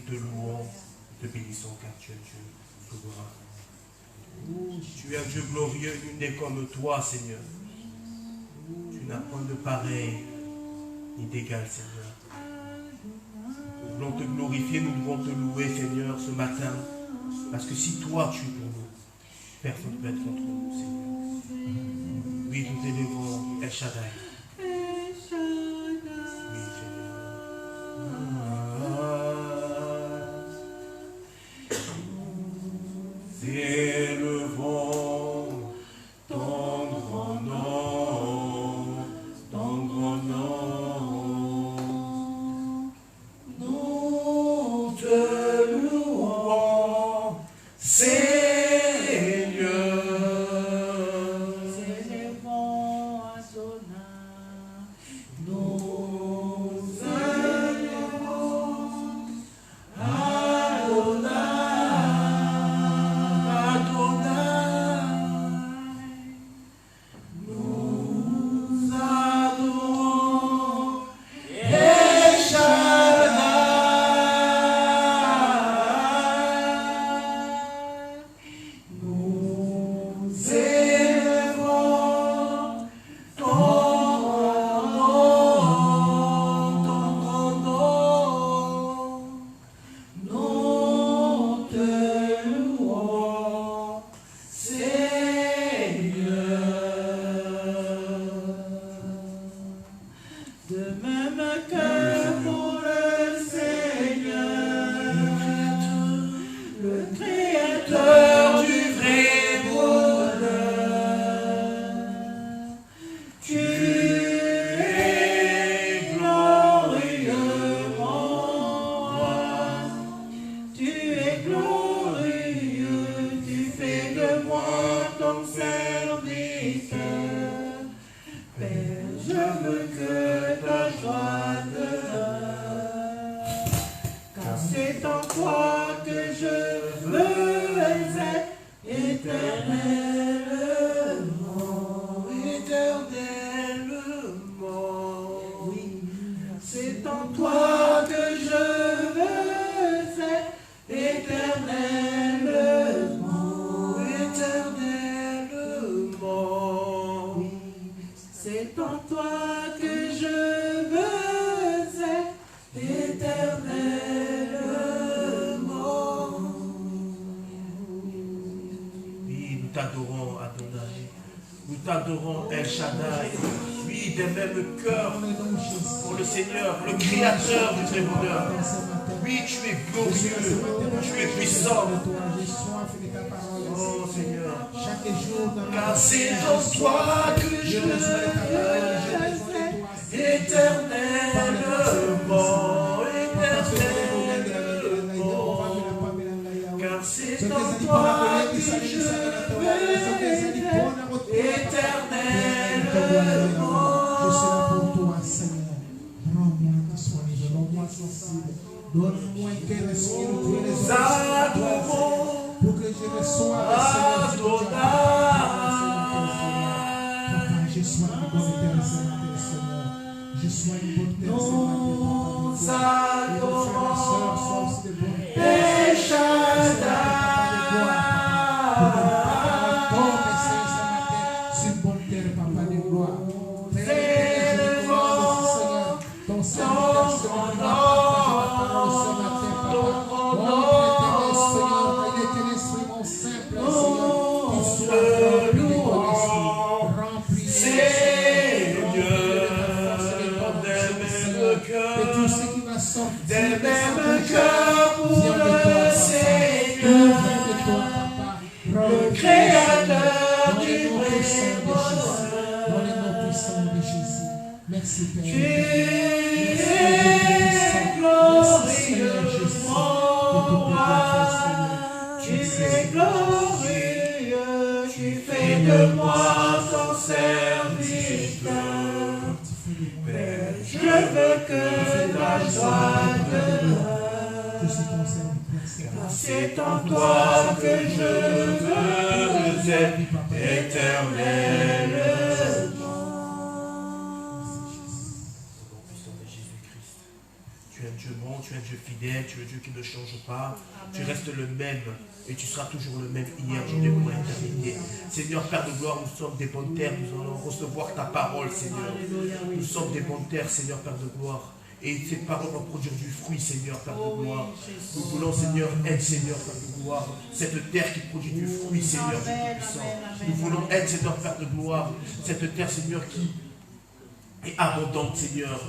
te louons, te bénissons car tu es Dieu souverain. Tu es un Dieu glorieux, nul n'est comme toi, Seigneur. Tu n'as point de pareil ni d'égal, Seigneur. Nous voulons te glorifier, nous devons te louer, Seigneur, ce matin. Parce que si toi, tu es pour nous, personne ne peut être contre nous, Seigneur. Oui, nous t'élèvons, El Shaddai. Oui, Seigneur. Élevons ton grand nom, ton grand nom. Nous te louons, Seigneur. S'élevons à ton âme. Nous élevons Adonai. Nous adorons El Shaddai. Nous élevons ton grand nom. Nous te louons, Seigneur. De même que pour le Seigneur, le Créateur Du vrai bonheur, tu es glorieux, mon roi. tu es glorieux, tu fais de moi ton serviteur. Père, je veux que ta joie demeure, car c'est en toi que je veux être éternellement. Éternellement. Oui, c'est en toi que je veux être éternellement. Éternellement. Oui, c'est en toi que je veux être éternellement. Oui, nous t'adorons, Adonai. Nous t'adorons, El Shaddai. Oui, des mêmes cœurs pour le Seigneur, le Créateur du vrai bonheur. Oui, tu es glorieux, tu es puissant. Oh Seigneur, Chaque jour dans car c'est en toi que je veux éternellement, éternellement. Car c'est en toi que je veux éternellement. Je suis là pour toi, Seigneur. Rends-moi disponible, rends-moi sensible. Donne-moi un cœur respire, Nous adorons pour que je reçoive, Seigneur, ce que tu as Papa, je sois une bonne terre ce matin, Seigneur. Je sois une bonne terre ce matin, Papa. Et nos frères et sœurs soient aussi de bonnes terres. El Shaddai. C'est une bonne terre, Papa de gloire. Père, je recommande aussi, Seigneur, ton serviteur, Seigneur, qui va partager ta parole ce matin, Papa. Oh, Seigneur, il est un esprit mon simple, Seigneur, qui soit rempli de ton esprit. Rempli de et tout ce qui va sortir Des mêmes de cœurs pour vient de toi, le Papa. Seigneur, Vient de toi, Papa. le Créateur Dans du le nom vrai puissant de Jésus. bonheur. Dans le nom puissant de Jésus. Merci, Père. Tu Merci, es Dieu puissant. Merci, Seigneur glorieux, Jésus. mon De toutes tes roi. grâces, Seigneur. Tu Merci, es glorieux, tu fais de moi ton serviteur. Père, je veux que ta joie demeure. Je suis ton serviteur, Seigneur. C'est en toi que je veux être éternellement. Au nom puissant de Jésus-Christ. Tu es un Dieu bon, tu es un Dieu Dieu fidèle, tu es le Dieu qui ne change pas. Tu restes le même et tu seras toujours le même hier, aujourd'hui, pour l'éternité. Seigneur, Père de gloire, nous sommes des bonnes terres, nous allons recevoir ta parole, Seigneur. Nous sommes des bonnes terres, Seigneur, Père de gloire. Et cette parole va produire du fruit, Seigneur, Père de gloire. Nous voulons, Seigneur, être, Seigneur, Père de gloire, cette terre qui produit du fruit, Seigneur, Dieu Tout-Puissant. Nous voulons être, Seigneur, Père de gloire, cette terre, Seigneur, qui est abondante, Seigneur.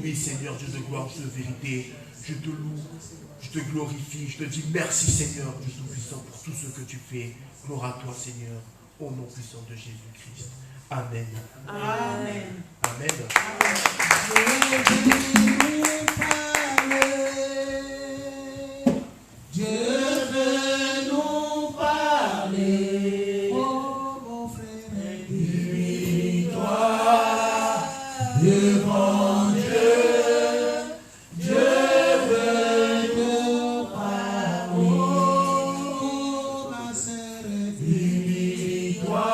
Oui, Seigneur, Dieu de gloire, Dieu de vérité. Je te loue, je te glorifie, je te dis merci, Seigneur, Dieu Tout-Puissant, pour tout ce que tu fais. Gloire à toi, Seigneur, au nom puissant de Jésus-Christ. Amen. Amen. Amen. Dieu veut nous parler. Oh mon frère, dis-toi devant Dieu. Dieu veut nous parler. Oh ma sœur, dis-toi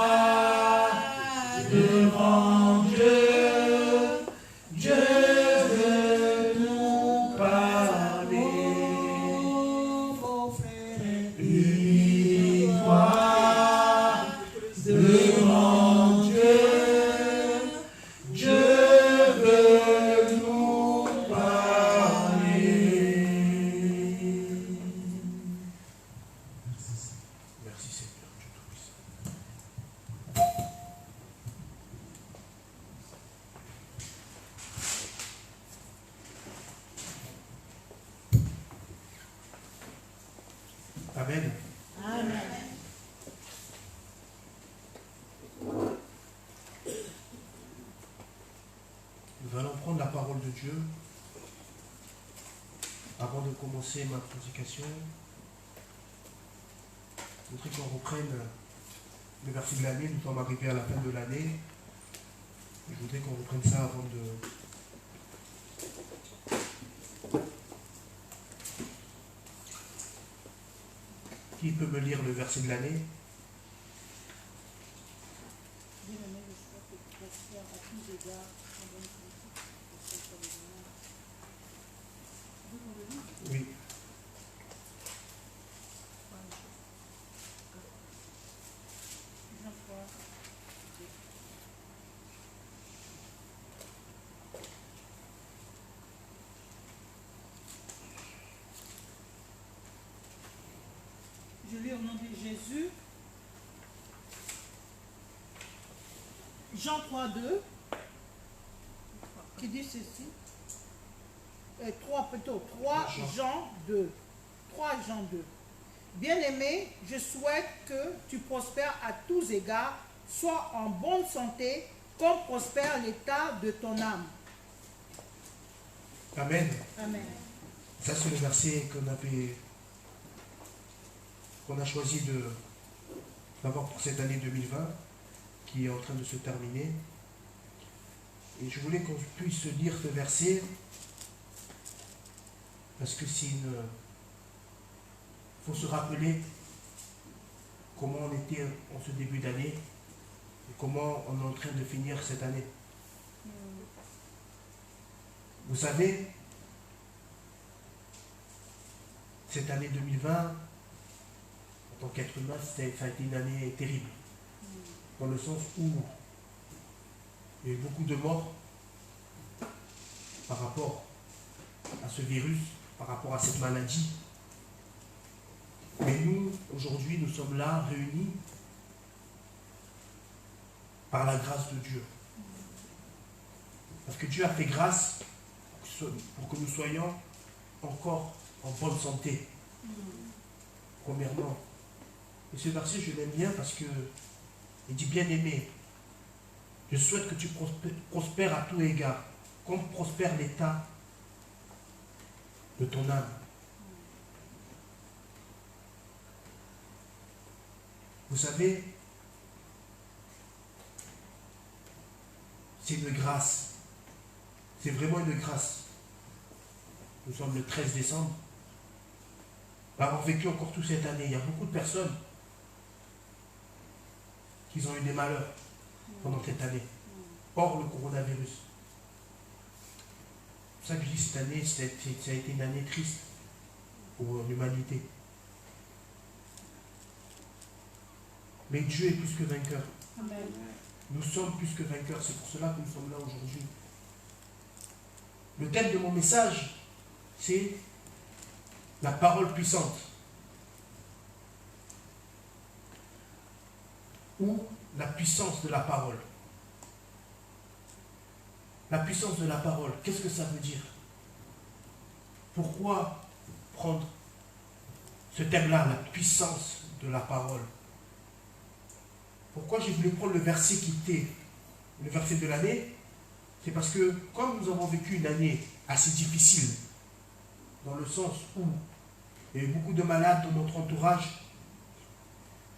devant Dieu. Dieu veut nous parler. Mon frère, dis-toi devant Dieu. Dieu veut nous parler. Merci, Seigneur, Dieu Tout-Puissant. Amen. Amen. Nous allons prendre la parole de Dieu. Avant de commencer ma prédication, je voudrais qu'on reprenne le verset de l'année. Nous sommes arrivés à la fin de l'année. Je voudrais qu'on reprenne ça avant de... Qui peut me lire le verset de l'année? Oui. Je lis au nom de Jésus. Jean 3,2 qui dit ceci. 3 Jean 2. 3 Jean 2. Bien-aimé, je souhaite que tu prospères à tous égards, sois en bonne santé, comme prospère l'état de ton âme. Amen. Amen. Ça, c'est le verset qu'on a choisi d'avoir pour cette année 2020, qui est en train de se terminer. Et je voulais qu'on puisse lire ce verset, parce que il faut se rappeler comment on était en ce début d'année, et comment on est en train de finir cette année. Vous savez, cette année 2020, en tant qu'être humain, ça a été une année terrible. Dans le sens où il y a eu beaucoup de morts par rapport à ce virus, par rapport à cette maladie. Mais nous, aujourd'hui, nous sommes là, réunis par la grâce de Dieu. Parce que Dieu a fait grâce pour que nous soyons encore en bonne santé. Premièrement. Et ce verset, je l'aime bien parce que il dit, bien-aimé, je souhaite que tu prospères à tout égard, comme prospère l'état de ton âme. Vous savez, c'est une grâce. C'est vraiment une grâce. Nous sommes le 13 décembre. Avoir vécu encore toute cette année, il y a beaucoup de personnes qui ont eu des malheurs pendant cette année, hors le coronavirus. ça que je dis, cette année, ça a été une année triste pour l'humanité. Mais Dieu est plus que vainqueur. Amen. Nous sommes plus que vainqueurs. C'est pour cela que nous sommes là aujourd'hui. Le thème de mon message, c'est la parole puissante. Ou la puissance de la parole. La puissance de la parole, qu'est-ce que ça veut dire? Pourquoi prendre ce thème-là, la puissance de la parole? Pourquoi j'ai voulu prendre le verset qui était le verset de l'année? C'est parce que comme nous avons vécu une année assez difficile, dans le sens où il y a eu beaucoup de malades dans notre entourage,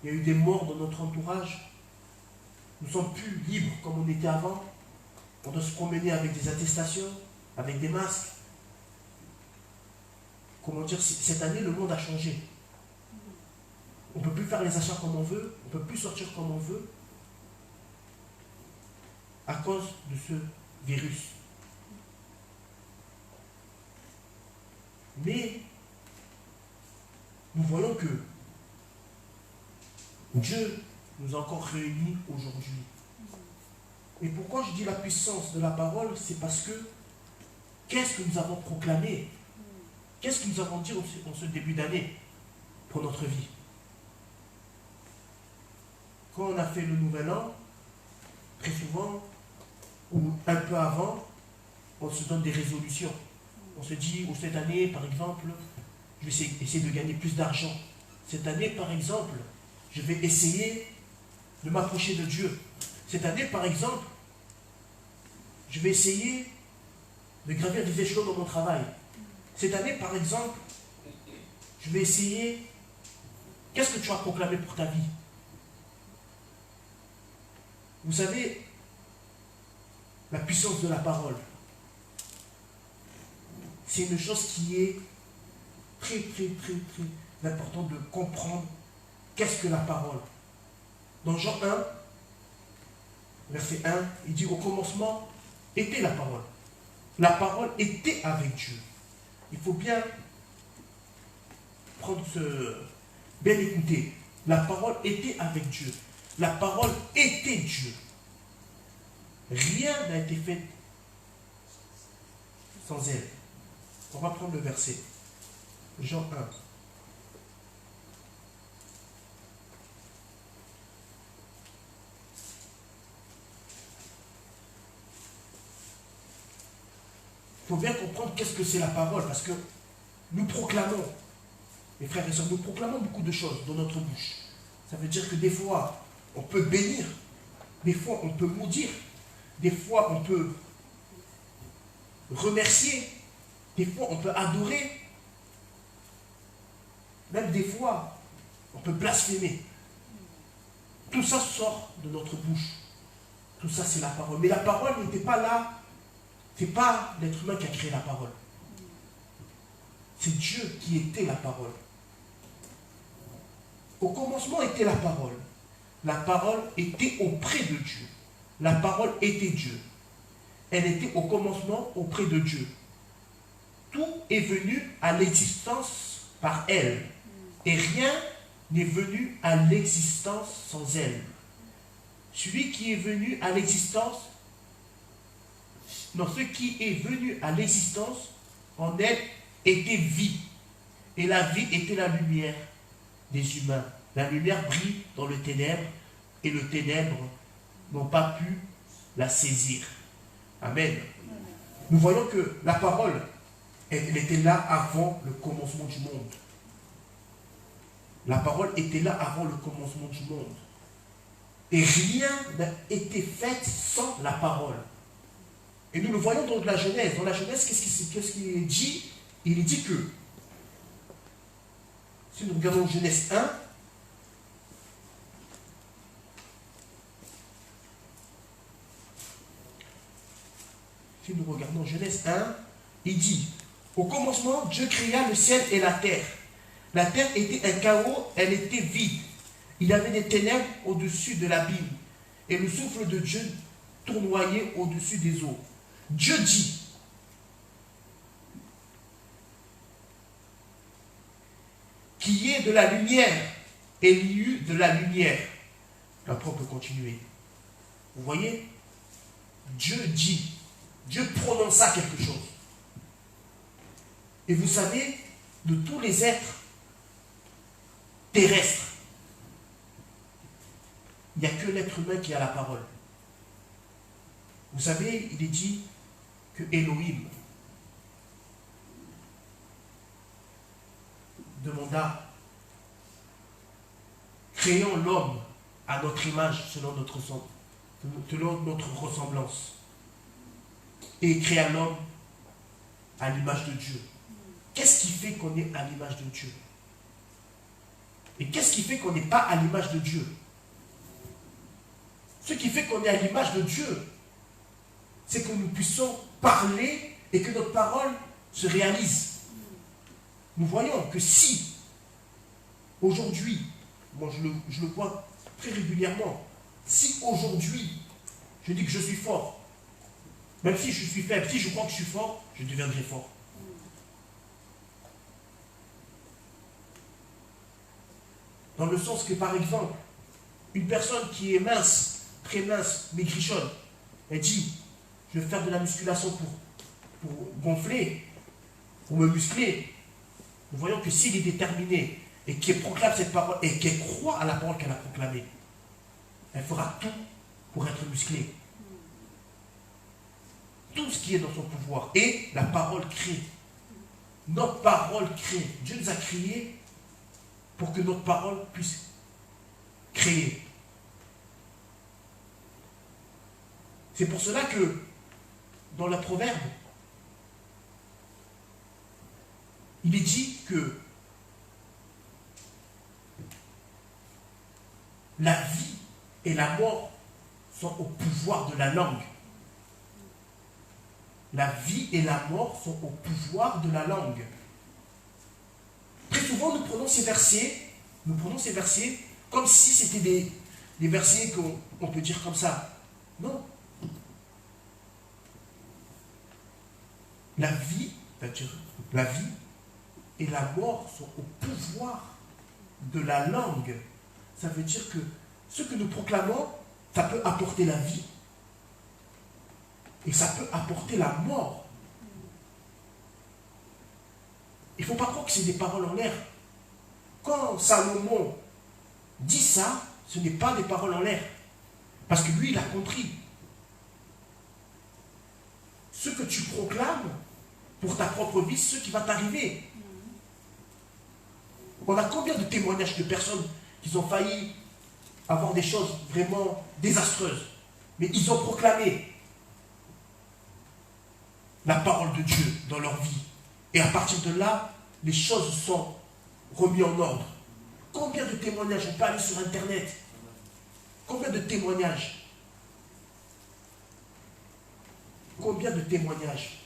il y a eu des morts dans notre entourage, nous ne sommes plus libres comme on était avant, on doit se promener avec des attestations, avec des masques. Comment dire, cette année le monde a changé. On ne peut plus faire les achats comme on veut, on ne peut plus sortir comme on veut à cause de ce virus. Mais nous voyons que Dieu nous a encore réunis aujourd'hui. Et pourquoi je dis la puissance de la parole? C'est parce que qu'est-ce que nous avons proclamé? Qu'est-ce que nous avons dit en ce début d'année pour notre vie? Quand on a fait le nouvel an, très souvent, ou un peu avant, on se donne des résolutions. On se dit, oh, cette année, par exemple, je vais essayer de gagner plus d'argent. Cette année, par exemple, je vais essayer de m'approcher de Dieu. Cette année, par exemple, je vais essayer de gravir des échelons dans mon travail. Cette année, par exemple, je vais essayer... Qu'est-ce que tu as proclamé pour ta vie? Vous savez, la puissance de la parole, c'est une chose qui est très important de comprendre qu'est-ce que la parole. Dans Jean 1, verset 1, il dit au commencement était la parole. La parole était avec Dieu. Il faut bien prendre bien écouter. La parole était avec Dieu. La parole était Dieu. Rien n'a été fait sans elle. On va prendre le verset. Jean 1. Il faut bien comprendre qu'est-ce que c'est la parole, parce que nous proclamons, mes frères et sœurs, nous proclamons beaucoup de choses dans notre bouche. Ça veut dire que des fois, on peut bénir, des fois, on peut maudire, des fois, on peut remercier, des fois, on peut adorer, même des fois, on peut blasphémer. Tout ça sort de notre bouche. Tout ça, c'est la parole. Mais la parole n'était pas là. Ce n'est pas l'être humain qui a créé la parole. C'est Dieu qui était la parole. Au commencement était la parole. La parole était auprès de Dieu. La parole était Dieu. Elle était au commencement auprès de Dieu. Tout est venu à l'existence par elle. Et rien n'est venu à l'existence sans elle. Celui qui est venu à l'existence, non, ce qui est venu à l'existence, en elle, était vie. Et la vie était la lumière des humains. La lumière brille dans le ténèbre, et le ténèbre n'ont pas pu la saisir. Amen. Nous voyons que la parole, elle était là avant le commencement du monde. La parole était là avant le commencement du monde. Et rien n'a été fait sans la parole. Et nous le voyons dans la Genèse. Dans la Genèse, qu'est-ce qu'il est dit? Il est dit que, si nous regardons Genèse 1, si nous regardons Genèse 1, il dit, au commencement, Dieu créa le ciel et la terre. La terre était un chaos, elle était vide. Il y avait des ténèbres au-dessus de l'abîme. Et le souffle de Dieu tournoyait au-dessus des eaux. Dieu dit, qui est de la lumière. Elihu de la lumière. Après, on peut continuer. Vous voyez? Dieu dit, Dieu prononça quelque chose. Et vous savez, de tous les êtres terrestres, il n'y a que l'être humain qui a la parole. Vous savez, il est dit que Elohim demanda, créons l'homme à notre image selon notre ressemblance. Et il créa l'homme à l'image de Dieu. Qu'est-ce qui fait qu'on est à l'image de Dieu? Et qu'est-ce qui fait qu'on n'est pas à l'image de Dieu? Ce qui fait qu'on est à l'image de Dieu, c'est que nous puissions parler et que notre parole se réalise. Nous voyons que si, aujourd'hui, moi je le vois très régulièrement, si aujourd'hui, je dis que je suis fort, même si je suis faible, si je crois que je suis fort, je deviendrai fort. Dans le sens que, par exemple, une personne qui est mince, très mince, maigrichonne, elle dit, je vais faire de la musculation pour gonfler, pour me muscler. Nous voyons que s'il est déterminé et qu'il proclame cette parole et qu'elle croit à la parole qu'elle a proclamée, elle fera tout pour être musclée. Tout ce qui est dans son pouvoir. Et la parole crée. Notre parole crée. Dieu nous a créés pour que notre parole puisse créer. C'est pour cela que dans le proverbe, il est dit que la vie et la mort sont au pouvoir de la langue. La vie et la mort sont au pouvoir de la langue. Très souvent, nous prenons ces versets comme si c'était des versets qu'on peut dire comme ça. Non. La vie et la mort sont au pouvoir de la langue. Ça veut dire que ce que nous proclamons, ça peut apporter la vie et ça peut apporter la mort. Il ne faut pas croire que c'est des paroles en l'air. Quand Salomon dit ça, ce n'est pas des paroles en l'air. Parce que lui, il a compris. Ce que tu proclames pour ta propre vie, c'est ce qui va t'arriver. On a combien de témoignages de personnes qui ont failli avoir des choses vraiment désastreuses, mais ils ont proclamé la parole de Dieu dans leur vie. Et à partir de là, les choses sont remises en ordre. Combien de témoignages? On peut aller sur Internet. Combien de témoignages? Combien de témoignages?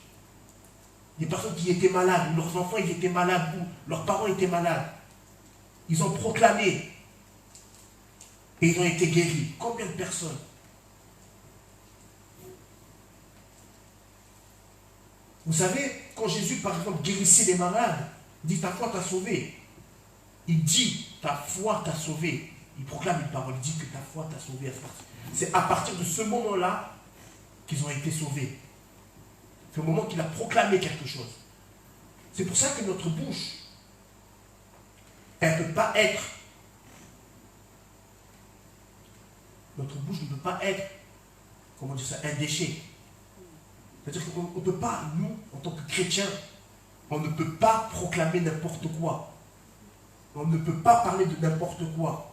Des personnes qui étaient malades, ou leurs enfants ils étaient malades, ou leurs parents étaient malades. Ils ont proclamé. Et ils ont été guéris. Combien de personnes? Vous savez, quand Jésus, par exemple, guérissait les malades, il dit, ta foi t'a sauvé. Il dit, ta foi t'a sauvé. Il proclame une parole, il dit que ta foi t'a sauvé. C'est à partir de ce moment-là qu'ils ont été sauvés. C'est au moment qu'il a proclamé quelque chose. C'est pour ça que notre bouche, elle ne peut pas être, notre bouche ne peut pas être, comment dire ça, un déchet. C'est-à-dire qu'on ne peut pas, nous, en tant que chrétiens, on ne peut pas proclamer n'importe quoi. On ne peut pas parler de n'importe quoi.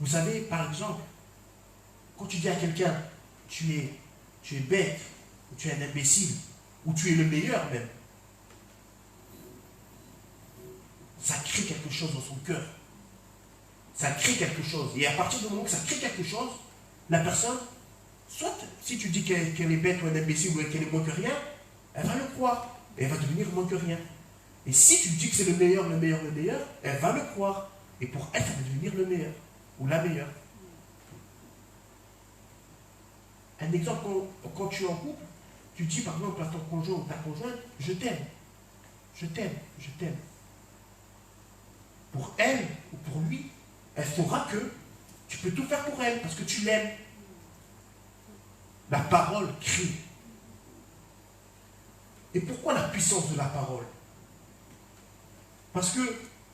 Vous savez, par exemple, quand tu dis à quelqu'un, tu es bête, ou tu es un imbécile, ou tu es le meilleur même, ça crée quelque chose dans son cœur. Ça crée quelque chose. Et à partir du moment que ça crée quelque chose, la personne, soit si tu dis qu'elle est bête ou un imbécile ou qu'elle est moins que rien, elle va le croire. Et elle va devenir moins que rien. Et si tu dis que c'est le meilleur, elle va le croire. Et pour elle, ça va devenir le meilleur. Ou la meilleure. Un exemple, quand tu es en couple, tu dis par exemple à ton conjoint ou ta conjointe, je t'aime. je t'aime, je t'aime. Pour elle ou pour lui, elle saura que tu peux tout faire pour elle parce que tu l'aimes. La parole crie. Et pourquoi la puissance de la parole? Parce que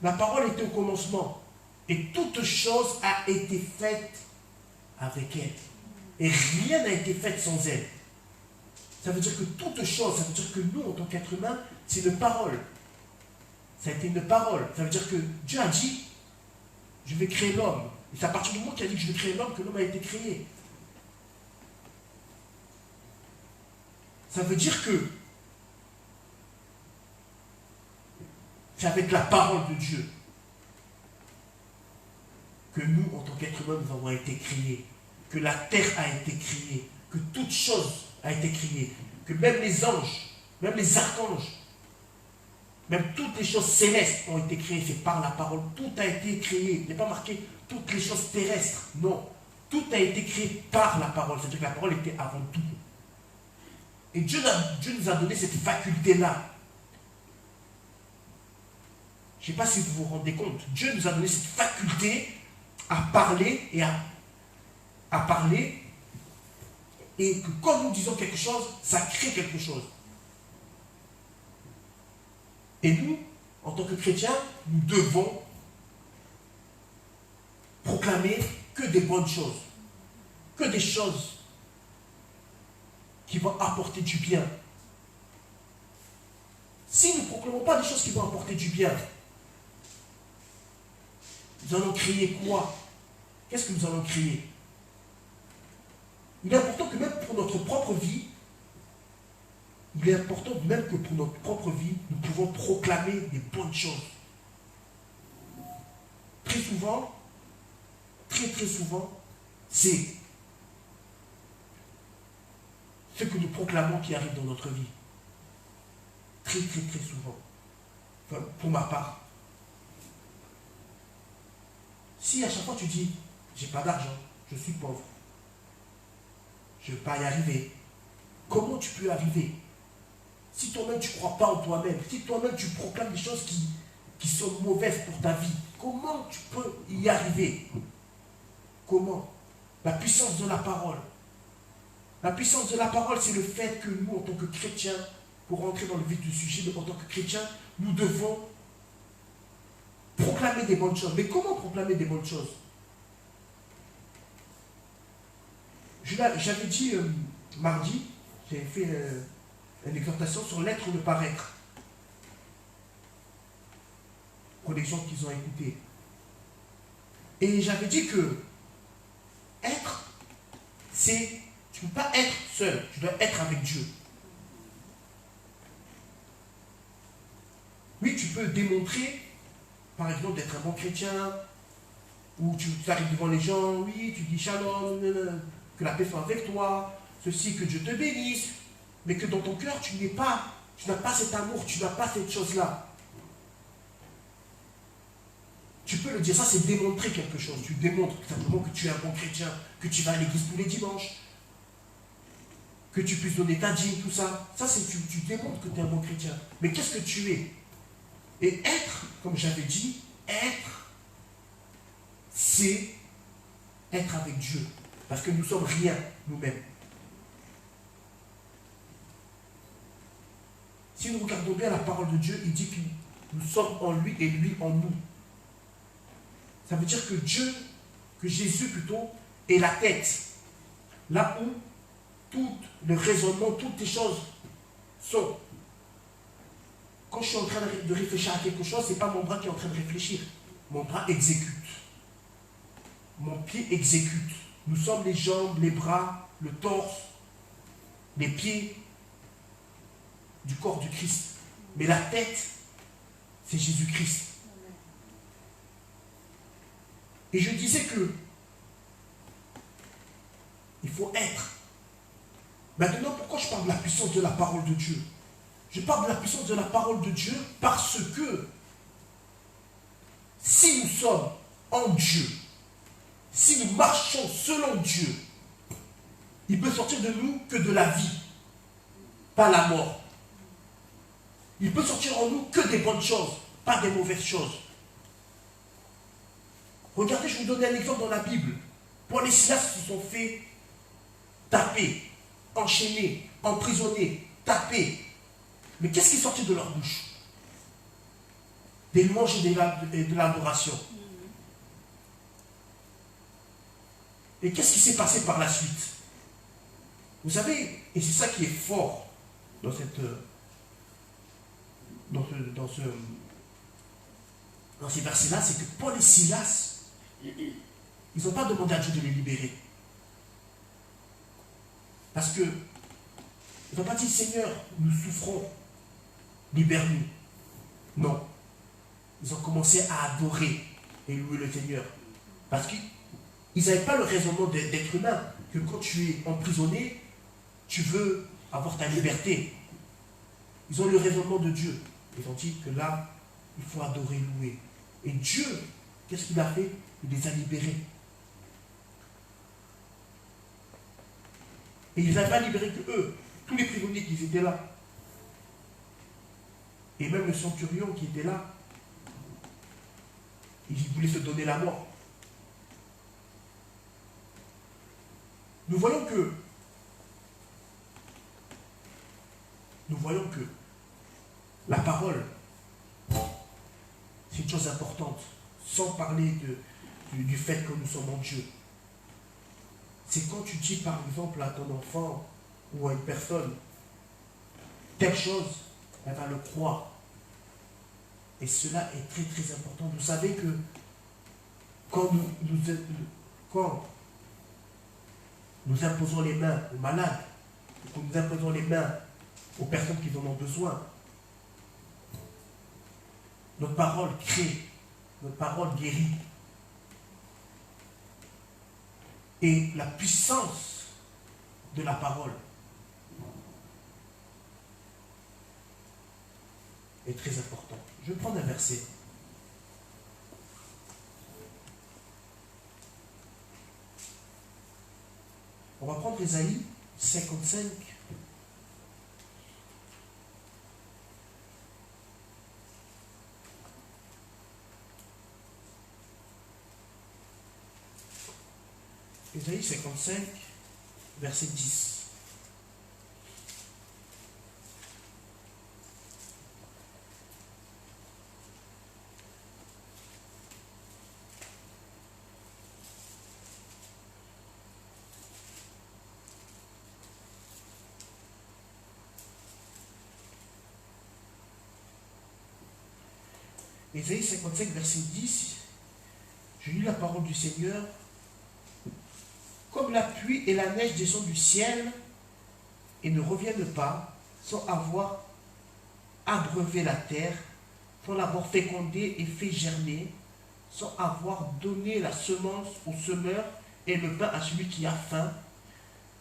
la parole était au commencement. Et toute chose a été faite avec elle. Et rien n'a été fait sans elle. Ça veut dire que toute chose, ça veut dire que nous, en tant qu'être humain, c'est une parole. Ça a été une parole. Ça veut dire que Dieu a dit, je vais créer l'homme. Et c'est à partir du moment qu'il a dit que je vais créer l'homme que l'homme a été créé. Ça veut dire que c'est avec la parole de Dieu que nous, en tant qu'être humain, nous avons été créés. Que la terre a été créée. Que toute chose a été créée. Que même les anges, même les archanges, même toutes les choses célestes ont été créées. C'est par la parole. Tout a été créé. Il n'est pas marqué toutes les choses terrestres. Non. Tout a été créé par la parole. C'est-à-dire que la parole était avant tout. Et Dieu nous a donné cette faculté-là. Je ne sais pas si vous vous rendez compte. Dieu nous a donné cette faculté à parler et à parler. Et que quand nous disons quelque chose, ça crée quelque chose. Et nous, en tant que chrétiens, nous devons proclamer que des bonnes choses. Que des choses qui vont apporter du bien. Si nous ne proclamons pas des choses qui vont apporter du bien, nous allons crier quoi? Qu'est-ce que nous allons crier? Il est important que même pour notre propre vie, il est important même que pour notre propre vie, nous pouvons proclamer des bonnes choses. Très souvent, très souvent, c'est ce que nous proclamons qui arrive dans notre vie. Très souvent. Enfin, pour ma part. Si à chaque fois tu dis, j'ai pas d'argent, je suis pauvre, je ne vais pas y arriver. Comment tu peux y arriver? Si toi-même tu ne crois pas en toi-même, si toi-même tu proclames des choses qui sont mauvaises pour ta vie, comment tu peux y arriver? Comment? La puissance de la parole. La puissance de la parole, c'est le fait que nous, en tant que chrétiens, pour rentrer dans le vif du sujet, en tant que chrétiens, nous devons proclamer des bonnes choses. Mais comment proclamer des bonnes choses? J'avais dit mardi, j'ai fait une exhortation sur l'être ou ne paraître. Pour les gens qui ont écouté. Et j'avais dit que être, c'est, tu ne peux pas être seul, tu dois être avec Dieu. Oui, tu peux démontrer, par exemple, d'être un bon chrétien, ou tu arrives devant les gens, oui, tu dis shalom, que la paix soit avec toi, ceci, que Dieu te bénisse, mais que dans ton cœur, tu n'as pas cet amour, tu n'as pas cette chose-là. Tu peux le dire, ça c'est démontrer quelque chose. Tu démontres simplement que tu es un bon chrétien, que tu vas à l'église tous les dimanches, que tu puisses donner ta dîme, tout ça. Ça c'est tu démontres que tu es un bon chrétien. Mais qu'est-ce que tu es? Et être, comme j'avais dit, être, c'est être avec Dieu. Parce que nous sommes rien nous-mêmes. Si nous regardons bien la parole de Dieu, il dit que nous sommes en lui et lui en nous. Ça veut dire que Dieu, que Jésus plutôt, est la tête. Là où tout le raisonnement, toutes les choses sont. Quand je suis en train de réfléchir à quelque chose, ce n'est pas mon bras qui est en train de réfléchir. Mon bras exécute. Mon pied exécute. Nous sommes les jambes, les bras, le torse, les pieds du corps du Christ. Mais la tête, c'est Jésus-Christ. Et je disais que il faut être. Maintenant, pourquoi je parle de la puissance de la parole de Dieu? Je parle de la puissance de la parole de Dieu parce que si nous sommes en Dieu, si nous marchons selon Dieu, il peut sortir de nous que de la vie, pas la mort. Il peut sortir en nous que des bonnes choses, pas des mauvaises choses. Regardez, je vous donne un exemple dans la Bible. Paul et Silas se sont fait taper, enchaîner, emprisonner, taper. Mais qu'est-ce qui est sorti de leur bouche? Des louanges et de l'adoration. Et qu'est-ce qui s'est passé par la suite? Vous savez, et c'est ça qui est fort dans ces versets-là, c'est que Paul et Silas, ils n'ont pas demandé à Dieu de les libérer. Parce que ils n'ont pas dit, Seigneur, nous souffrons, libère-nous. Non. Ils ont commencé à adorer et louer le Seigneur. Parce qu'ils n'avaient pas le raisonnement d'être humain, que quand tu es emprisonné, tu veux avoir ta liberté. Ils ont le raisonnement de Dieu. Ils ont dit que là, il faut adorer, louer. Et Dieu, qu'est-ce qu'il a fait? Il les a libérés. Et ils n'avaient pas libéré que eux, tous les prisonniers qui étaient là. Et même le centurion qui était là, il voulait se donner la mort. Nous voyons que la parole, c'est une chose importante, sans parler du fait que nous sommes en Dieu. C'est quand tu dis par exemple à ton enfant ou à une personne telle chose, elle va le croire. Et cela est très très important. Vous savez que quand nous imposons les mains aux malades, quand nous imposons les mains aux personnes qui en ont besoin, notre parole crée, notre parole guérit. Et la puissance de la parole est très importante. Je vais prendre un verset. On va prendre Ésaïe 55. Ésaïe 55, verset 10. Ésaïe 55, verset 10, je lis la parole du Seigneur. Comme la pluie et la neige descendent du ciel et ne reviennent pas sans avoir abreuvé la terre, sans l'avoir fécondée et fait germer, sans avoir donné la semence au semeur et le pain à celui qui a faim,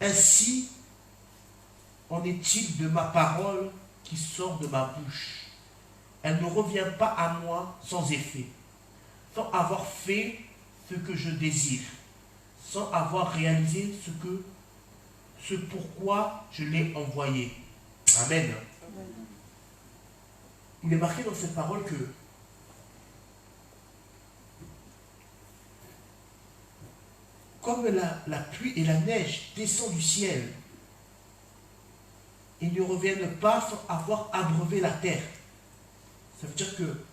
ainsi en est-il de ma parole qui sort de ma bouche. Elle ne revient pas à moi sans effet, sans avoir fait ce que je désire, sans avoir réalisé ce pourquoi je l'ai envoyé. Amen. Amen. Il est marqué dans cette parole que comme la pluie et la neige descendent du ciel, ils ne reviennent pas sans avoir abreuvé la terre. Ça veut dire que,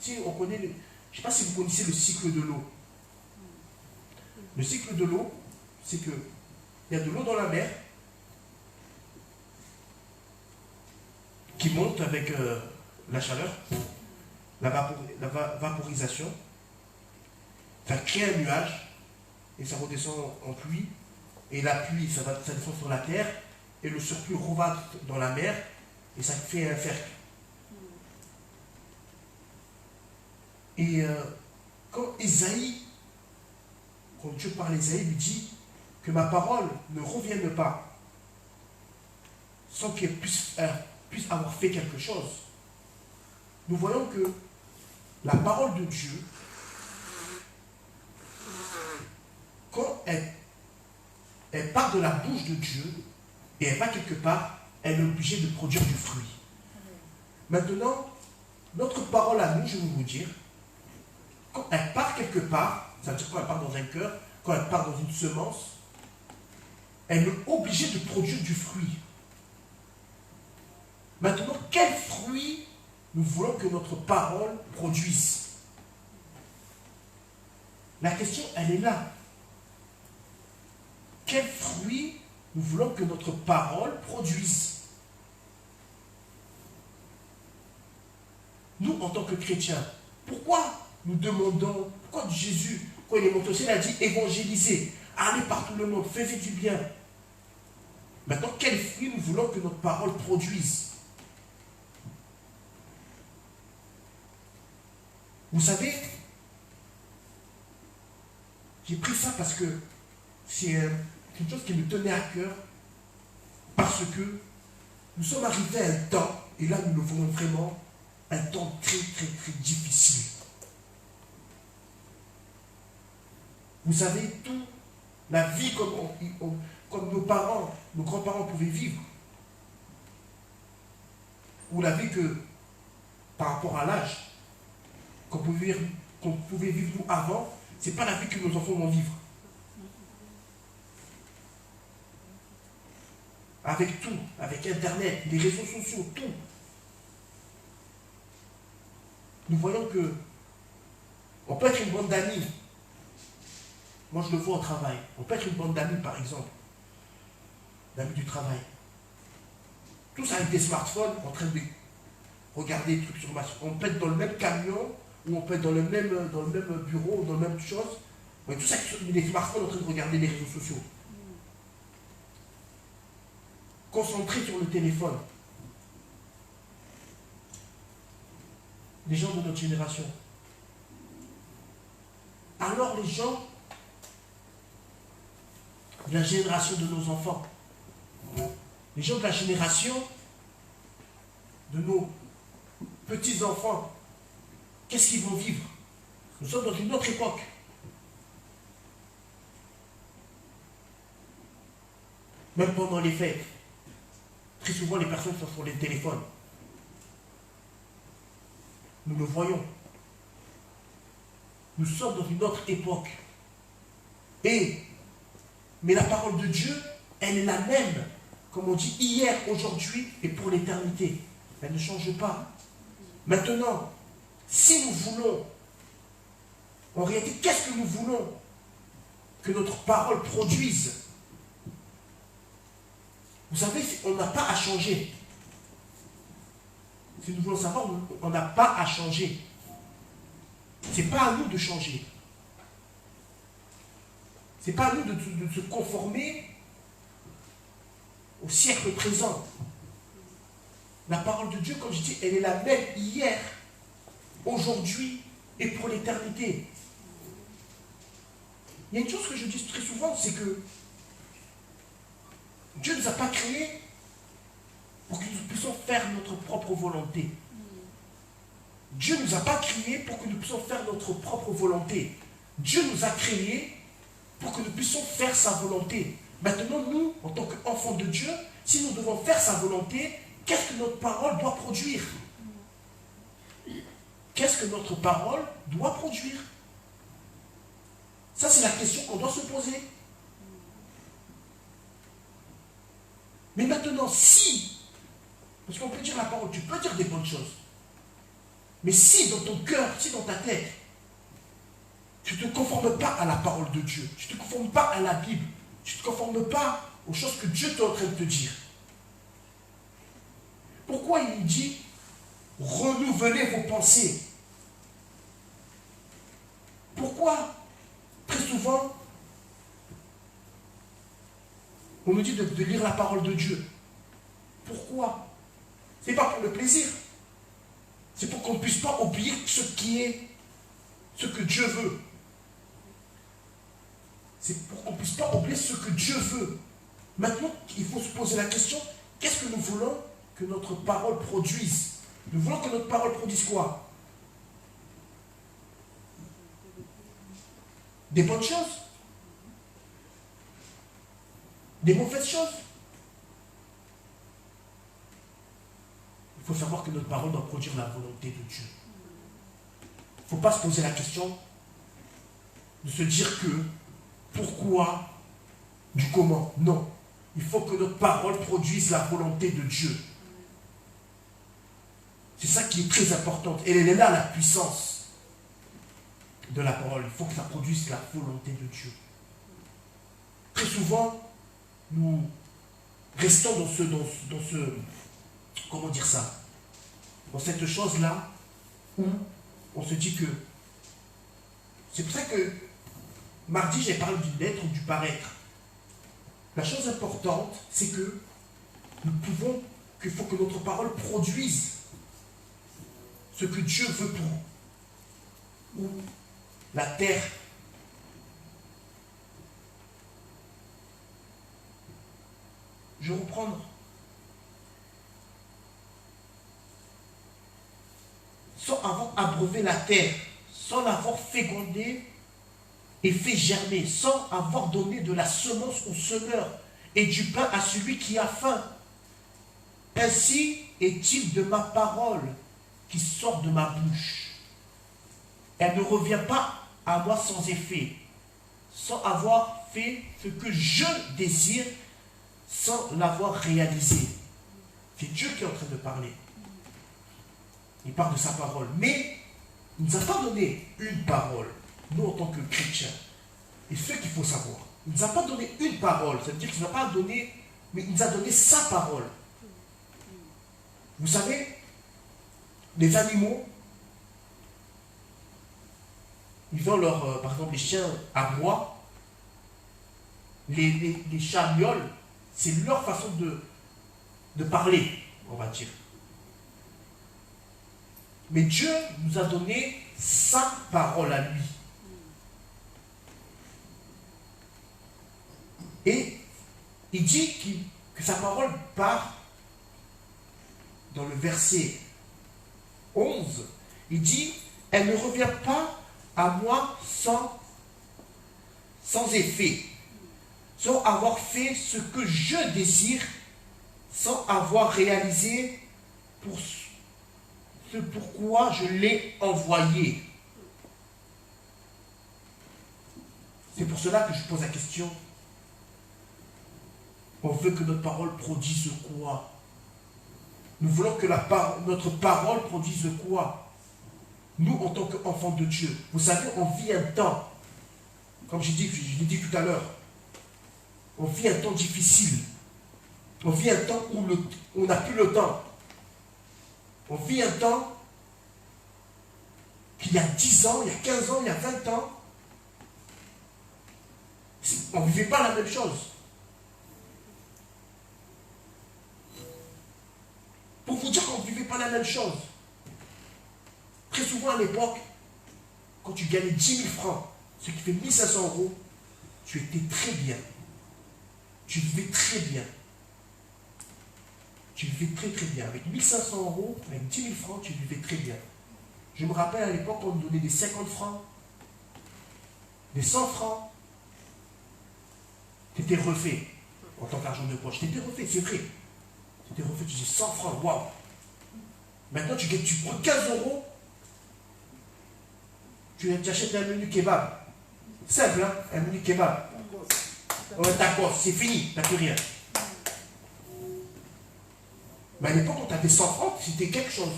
si on connaît, je ne sais pas si vous connaissez le cycle de l'eau. Le cycle de l'eau, c'est qu'il y a de l'eau dans la mer qui monte avec la chaleur, la vaporisation, ça crée un nuage et ça redescend en pluie. Et la pluie, ça descend sur la terre et le surplus revient dans la mer et ça fait un cercle. Et quand Dieu parle à Ésaïe, lui dit que ma parole ne revienne pas sans qu'elle puisse avoir fait quelque chose. Nous voyons que la parole de Dieu, quand elle part de la bouche de Dieu et elle va quelque part, elle est obligée de produire du fruit. Maintenant, notre parole à nous, je vais vous dire, quand elle part quelque part, ça veut dire quand elle part dans un cœur, quand elle part dans une semence, elle est obligée de produire du fruit. Maintenant, quel fruit nous voulons que notre parole produise? La question, elle est là. Quel fruit nous voulons que notre parole produise? Nous, en tant que chrétiens, pourquoi nous demandons, pourquoi Jésus, quand il est monté au ciel, il a dit évangélisez, allez par tout le monde, faites du bien. Maintenant, quel fruit nous voulons que notre parole produise? Vous savez, j'ai pris ça parce que c'est quelque chose qui me tenait à cœur, parce que nous sommes arrivés à un temps, et là nous le voyons vraiment, un temps très très très difficile. Vous savez, tout, la vie comme nos parents, nos grands-parents pouvaient vivre, ou la vie que, par rapport à l'âge, qu'on pouvait vivre nous avant, ce n'est pas la vie que nos enfants vont vivre. Avec tout, avec Internet, les réseaux sociaux, tout. Nous voyons que on peut être une bande d'amis. Moi, je le vois au travail. On peut être une bande d'amis, par exemple. D'amis du travail. Tous avec des smartphones, en train de regarder des trucs sur ma... On peut être dans le même camion, ou on peut être dans le même bureau, dans la même chose. On est tous avec les smartphones en train de regarder les réseaux sociaux. Concentrés sur le téléphone. Les gens de notre génération. Alors les gens de la génération de nos enfants, les gens de la génération de nos petits-enfants, qu'est-ce qu'ils vont vivre? Nous sommes dans une autre époque. Même pendant les fêtes, très souvent les personnes sont sur les téléphones. Nous le voyons. Nous sommes dans une autre époque. Mais la parole de Dieu, elle est la même, comme on dit, hier, aujourd'hui et pour l'éternité. Elle ne change pas. Maintenant, si nous voulons, en réalité, qu'est-ce que nous voulons que notre parole produise? Vous savez, on n'a pas à changer. Si nous voulons savoir, on n'a pas à changer. Ce n'est pas à nous de changer. Ce n'est pas à nous de se conformer au siècle présent. La parole de Dieu, comme je dis, elle est la même hier, aujourd'hui et pour l'éternité. Il y a une chose que je dis très souvent, c'est que Dieu ne nous a pas créés pour que nous puissions faire notre propre volonté. Dieu ne nous a pas créés pour que nous puissions faire notre propre volonté. Dieu nous a créés pour que nous puissions faire sa volonté. Maintenant, nous, en tant qu'enfants de Dieu, si nous devons faire sa volonté, qu'est-ce que notre parole doit produire? Qu'est-ce que notre parole doit produire? Ça, c'est la question qu'on doit se poser. Mais maintenant, si, parce qu'on peut dire la parole, tu peux dire des bonnes choses, mais si dans ton cœur, si dans ta tête, tu ne te conformes pas à la parole de Dieu, tu ne te conformes pas à la Bible, tu ne te conformes pas aux choses que Dieu est en train de te dire. Pourquoi il dit renouvelez vos pensées? Pourquoi très souvent on nous dit de lire la parole de Dieu? Pourquoi? Ce n'est pas pour le plaisir. C'est pour qu'on ne puisse pas oublier ce que Dieu veut. C'est pour qu'on ne puisse pas oublier ce que Dieu veut. Maintenant, il faut se poser la question, qu'est-ce que nous voulons que notre parole produise? Nous voulons que notre parole produise quoi? Des bonnes choses? Des mauvaises choses? Il faut savoir que notre parole doit produire la volonté de Dieu. Il ne faut pas se poser la question de se dire que, pourquoi, du comment. Non. Il faut que notre parole produise la volonté de Dieu. C'est ça qui est très important. Et elle est là, la puissance de la parole. Il faut que ça produise la volonté de Dieu. Très souvent, nous restons dans ce comment dire ça, dans cette chose-là, on se dit que, c'est pour ça que mardi, j'ai parlé du l'être ou du paraître. La chose importante, c'est que qu'il faut que notre parole produise ce que Dieu veut pour la terre. Je vais reprendre. Sans avoir abreuvé la terre, sans l'avoir fécondée et fait germer, sans avoir donné de la semence au semeur et du pain à celui qui a faim. Ainsi est-il de ma parole qui sort de ma bouche. Elle ne revient pas à moi sans effet, sans avoir fait ce que je désire, sans l'avoir réalisé. C'est Dieu qui est en train de parler. Il parle de sa parole. Mais il ne nous a pas donné une parole, nous en tant que chrétiens. Et ce qu'il faut savoir, il ne nous a pas donné une parole, ça veut dire qu'il ne nous a pas donné, mais il nous a donné sa parole. Vous savez, les animaux, ils ont leur, par exemple, les chiens aboient, les chats miaulent, c'est leur façon de parler, on va dire. Mais Dieu nous a donné sa parole à lui. Et il dit que sa parole part dans le verset 11. Il dit, elle ne revient pas à moi sans effet, sans avoir fait ce que je désire, sans avoir réalisé pour ce pourquoi je l'ai envoyé. C'est pour cela que je pose la question. On veut que notre parole produise quoi? Nous voulons que notre parole produise quoi? Nous, en tant qu'enfants de Dieu, vous savez, on vit un temps, comme je l'ai dit tout à l'heure, on vit un temps difficile. On vit un temps où on n'a plus le temps. On vit un temps qu'il y a 10 ans, il y a 15 ans, il y a 20 ans, on ne vivait pas la même chose. Pour vous dire qu'on ne vivait pas la même chose. Très souvent à l'époque, quand tu gagnais 10 000 francs, ce qui fait 1500 euros, tu étais très bien. Tu vivais très bien. Tu vivais très très bien. Avec 1500 euros, avec 10 000 francs, tu vivais très bien. Je me rappelle à l'époque, on me donnait des 50 francs, des 100 francs. Tu étais refait en tant qu'argent de poche. Tu étais refait, c'est vrai. Tu étais refait, tu dis 100 francs, waouh. Maintenant, tu prends 15 euros, tu achètes un menu kebab. Simple, hein, un menu kebab. Ouais, d'accord, c'est fini, t'as plus rien. Mais à l'époque, quand tu avais 100 francs, c'était quelque chose.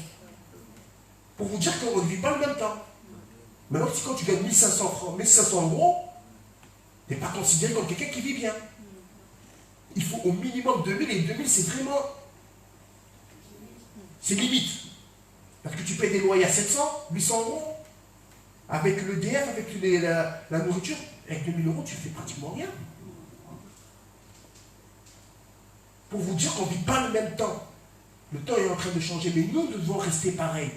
Pour vous dire qu'on ne vit pas le même temps. Maintenant, quand tu gagnes 1500 francs, 1500 euros, tu n'es pas considéré comme quelqu'un qui vit bien. Il faut au minimum 2000, et 2000, c'est vraiment... c'est limite. Parce que tu payes des loyers à 700, 800 euros. Avec l'EDF, avec la nourriture, avec 2000 euros, tu ne fais pratiquement rien. Pour vous dire qu'on ne vit pas le même temps. Le temps est en train de changer, mais nous devons rester pareils.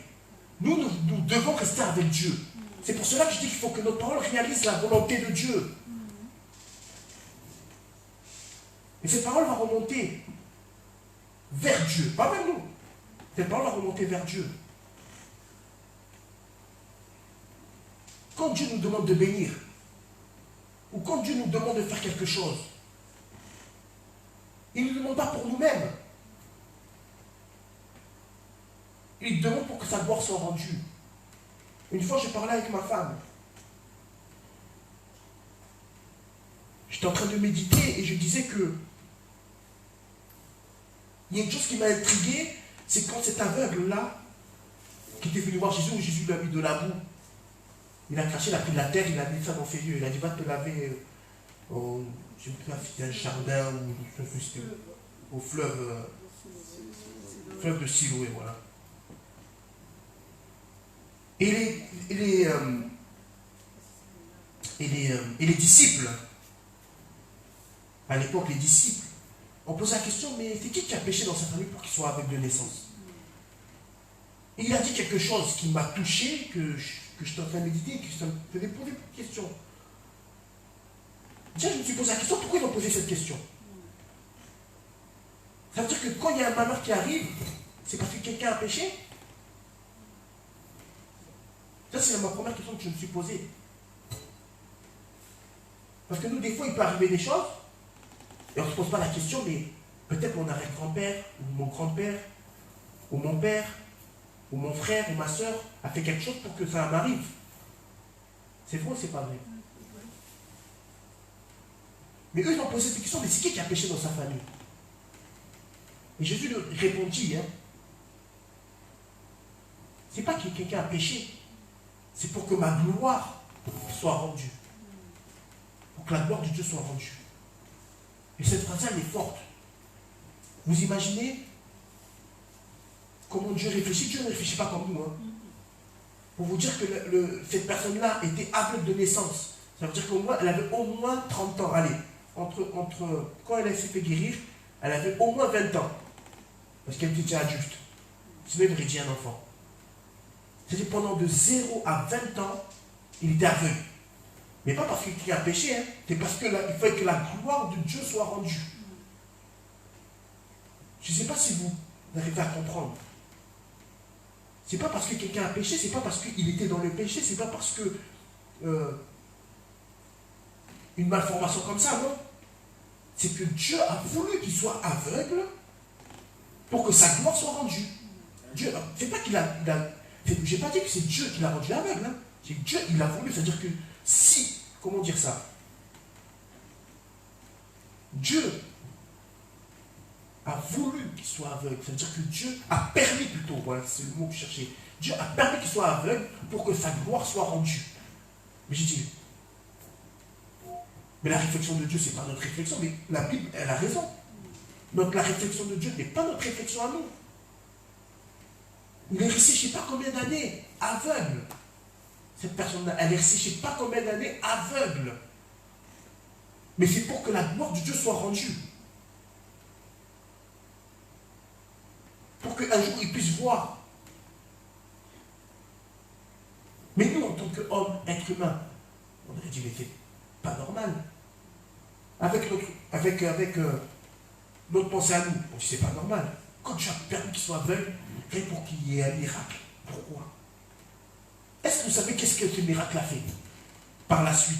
Nous devons rester avec Dieu. C'est pour cela que je dis qu'il faut que notre parole réalise la volonté de Dieu. Et cette parole va remonter vers Dieu, pas vers nous. Cette parole va remonter vers Dieu. Quand Dieu nous demande de bénir, ou quand Dieu nous demande de faire quelque chose, il ne nous demande pas pour nous-mêmes. Il demande pour que sa gloire soit rendue. Une fois, je parlais avec ma femme. J'étais en train de méditer et je disais que il y a une chose qui m'a intrigué, c'est quand cet aveugle-là, qui était venu voir Jésus, où Jésus lui a mis de la boue, il a craché, il a pris de la terre, il a mis ça dans ses yeux, il a dit va te laver je ne sais pas si c'était un jardin ou au fleuve de Siloé, voilà. Et les disciples, à l'époque, les disciples, ont posé la question, mais c'est qui a péché dans sa famille pour qu'il soit aveugle de naissance? Et il a dit quelque chose qui m'a touché, que j'étais en train de méditer, que je me faisais poser une question. Déjà, je me suis posé la question, pourquoi ils ont posé cette question? Ça veut dire que quand il y a un malheur qui arrive, c'est parce que quelqu'un a péché? Ça, c'est ma première question que je me suis posée. Parce que nous, des fois, il peut arriver des choses, et on ne se pose pas la question, mais peut-être mon arrière-grand-père, ou mon grand-père, ou mon père, ou mon frère, ou ma soeur, a fait quelque chose pour que ça m'arrive. C'est vrai ou c'est pas vrai? Mais eux, ils ont posé cette question, mais c'est qui a péché dans sa famille? Et Jésus leur répondit, c'est pas que quelqu'un a péché, c'est pour que ma gloire soit rendue. Pour que la gloire de Dieu soit rendue. Et cette phrase-là, elle est forte. Vous imaginez comment Dieu réfléchit? Dieu ne réfléchit pas comme nous. Pour vous dire que cette personne-là était aveugle de naissance. Ça veut dire qu'elle avait au moins 30 ans. Allez, entre quand elle s'est fait guérir, elle avait au moins 20 ans. Parce qu'elle était déjà adulte. Sinon, il aurait dit un enfant. C'est-à-dire pendant de 0 à 20 ans, il était aveugle. Mais pas parce qu'il a péché, c'est parce qu'il fallait que la gloire de Dieu soit rendue. Je ne sais pas si vous arrivez à comprendre. C'est pas parce que quelqu'un a péché, c'est pas parce qu'il était dans le péché, c'est pas parce que une malformation comme ça, non. C'est que Dieu a voulu qu'il soit aveugle pour que sa gloire soit rendue. Dieu, c'est pas qu'il a j'ai pas dit que c'est Dieu qui l'a rendu aveugle. C'est que Dieu, il a voulu. C'est-à-dire que si, comment dire ça? Dieu a voulu qu'il soit aveugle. C'est-à-dire que Dieu a permis plutôt, voilà, c'est le mot que je cherchais. Dieu a permis qu'il soit aveugle pour que sa gloire soit rendue. Mais j'ai dit, mais la réflexion de Dieu, c'est pas notre réflexion, mais la Bible, elle a raison. Donc la réflexion de Dieu n'est pas notre réflexion à nous. Il est resté je ne sais pas combien d'années aveugle. Cette personne-là, elle est restée je ne sais pas combien d'années aveugle. Mais c'est pour que la gloire de Dieu soit rendue. Pour qu'un jour il puisse voir. Mais nous, en tant qu'homme, être humain, on aurait dit, mais c'est pas normal. Avec notre pensée à nous, on dit, c'est pas normal. Quand tu as permis qu'il soit aveugle, rien pour qu'il y ait un miracle. Pourquoi? Est-ce que vous savez qu'est-ce que ce miracle a fait par la suite?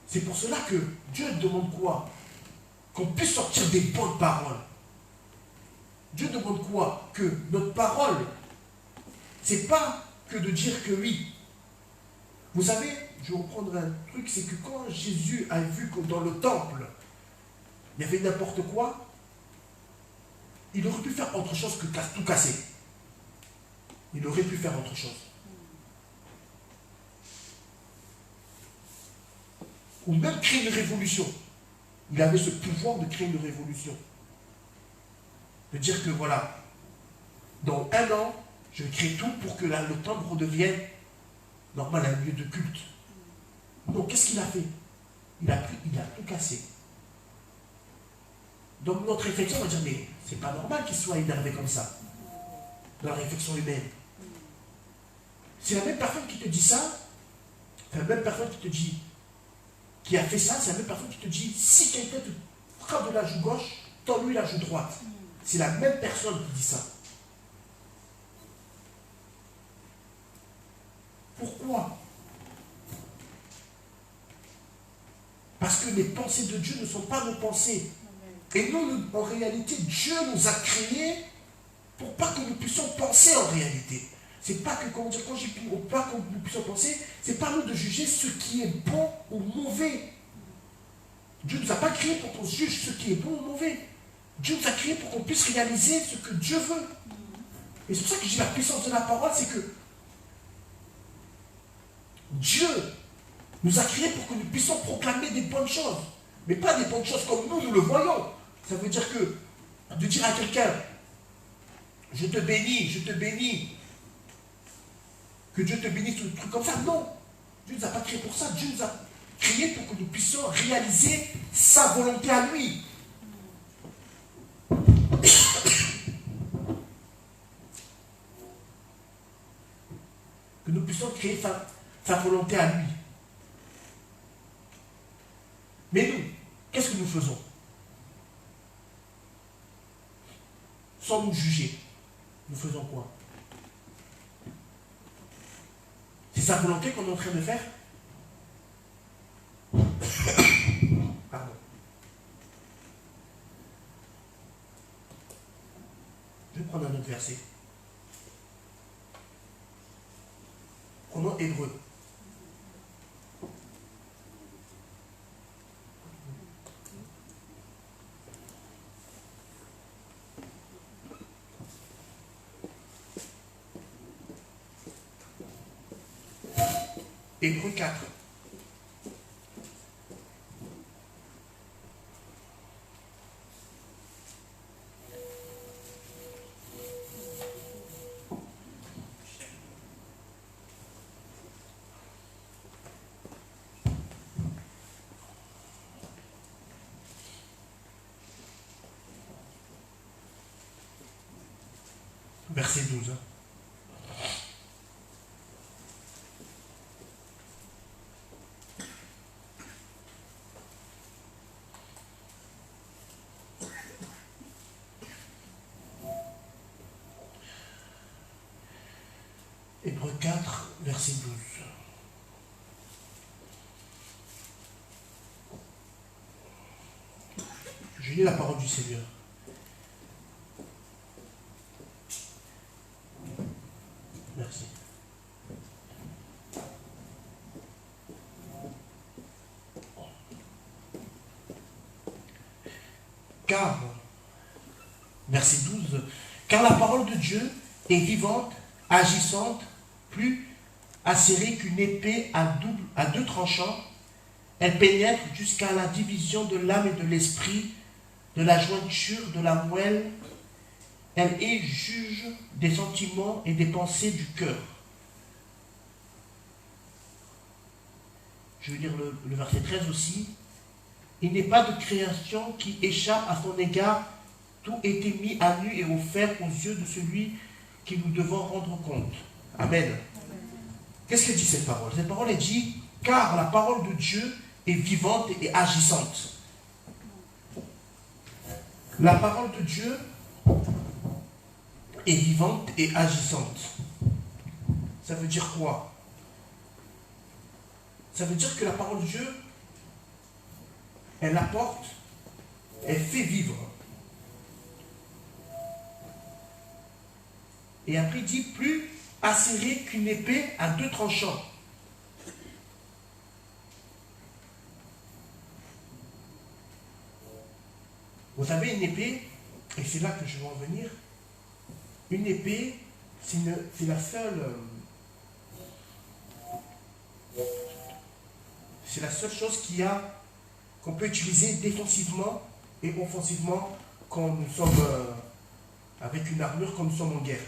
C'est pour cela que Dieu demande quoi? Qu'on puisse sortir des bonnes paroles. Dieu demande quoi? Que notre parole, c'est pas que de dire que oui. Vous savez, je vais reprendre un truc, c'est que quand Jésus a vu que dans le temple, il y avait n'importe quoi, il aurait pu faire autre chose que tout casser. Il aurait pu faire autre chose. Ou même créer une révolution. Il avait ce pouvoir de créer une révolution. De dire que voilà, dans 1 an, je vais créer tout pour que le temple redevienne normal, un lieu de culte. Donc qu'est-ce qu'il a fait? Il a tout cassé. Donc notre réflexion, on va dire, mais c'est pas normal qu'il soit énervé comme ça. Dans la réflexion humaine. C'est la même personne qui te dit ça, c'est la même personne qui te dit, qui a fait ça, c'est la même personne qui te dit, si quelqu'un te frappe de la joue gauche, tends-lui la joue droite. C'est la même personne qui dit ça. Pourquoi? Parce que les pensées de Dieu ne sont pas nos pensées. Et nous, en réalité, Dieu nous a créés pour pas que nous puissions penser en réalité. C'est pas que, quand je dis pour pas que nous puissions penser, c'est pas nous de juger ce qui est bon ou mauvais. Dieu ne nous a pas créés pour qu'on juge ce qui est bon ou mauvais. Dieu nous a créés pour qu'on puisse réaliser ce que Dieu veut. Et c'est pour ça que je dis la puissance de la parole, c'est que Dieu nous a créés pour que nous puissions proclamer des bonnes choses. Mais pas des bonnes choses comme nous le voyons. Ça veut dire que de dire à quelqu'un, je te bénis, que Dieu te bénisse, tout le truc comme ça, non. Dieu ne nous a pas créés pour ça. Dieu nous a créés pour que nous puissions réaliser sa volonté à lui. Que nous puissions créer sa volonté à lui. Mais nous, qu'est-ce que nous faisons? Sans nous juger, nous faisons quoi? C'est sa volonté qu'on est en train de faire? Pardon. Je vais prendre un autre verset. Prenons Hébreux. Hébreux 4. Verset 12. Hébreux 4, verset 12. Je lis la parole du Seigneur. Merci. Car, verset 12, car la parole de Dieu est vivante, agissante, plus acérée qu'une épée à deux tranchants. Elle pénètre jusqu'à la division de l'âme et de l'esprit, de la jointure de la moelle. Elle est juge des sentiments et des pensées du cœur. Je veux dire le verset 13 aussi. Il n'est pas de création qui échappe à son égard. Tout était mis à nu et offert aux yeux de celui qui nous devons rendre compte. Amen. Qu'est-ce que dit cette parole? Cette parole, elle dit, car la parole de Dieu est vivante et agissante. La parole de Dieu est vivante et agissante. Ça veut dire quoi? Ça veut dire que la parole de Dieu, elle apporte, elle fait vivre. Et après il dit, plus acérée qu'une épée à deux tranchants. Vous savez, une épée, et c'est là que je vais en venir, une épée, c'est la seule chose qu'on peut utiliser défensivement et offensivement quand nous sommes avec une armure, quand nous sommes en guerre.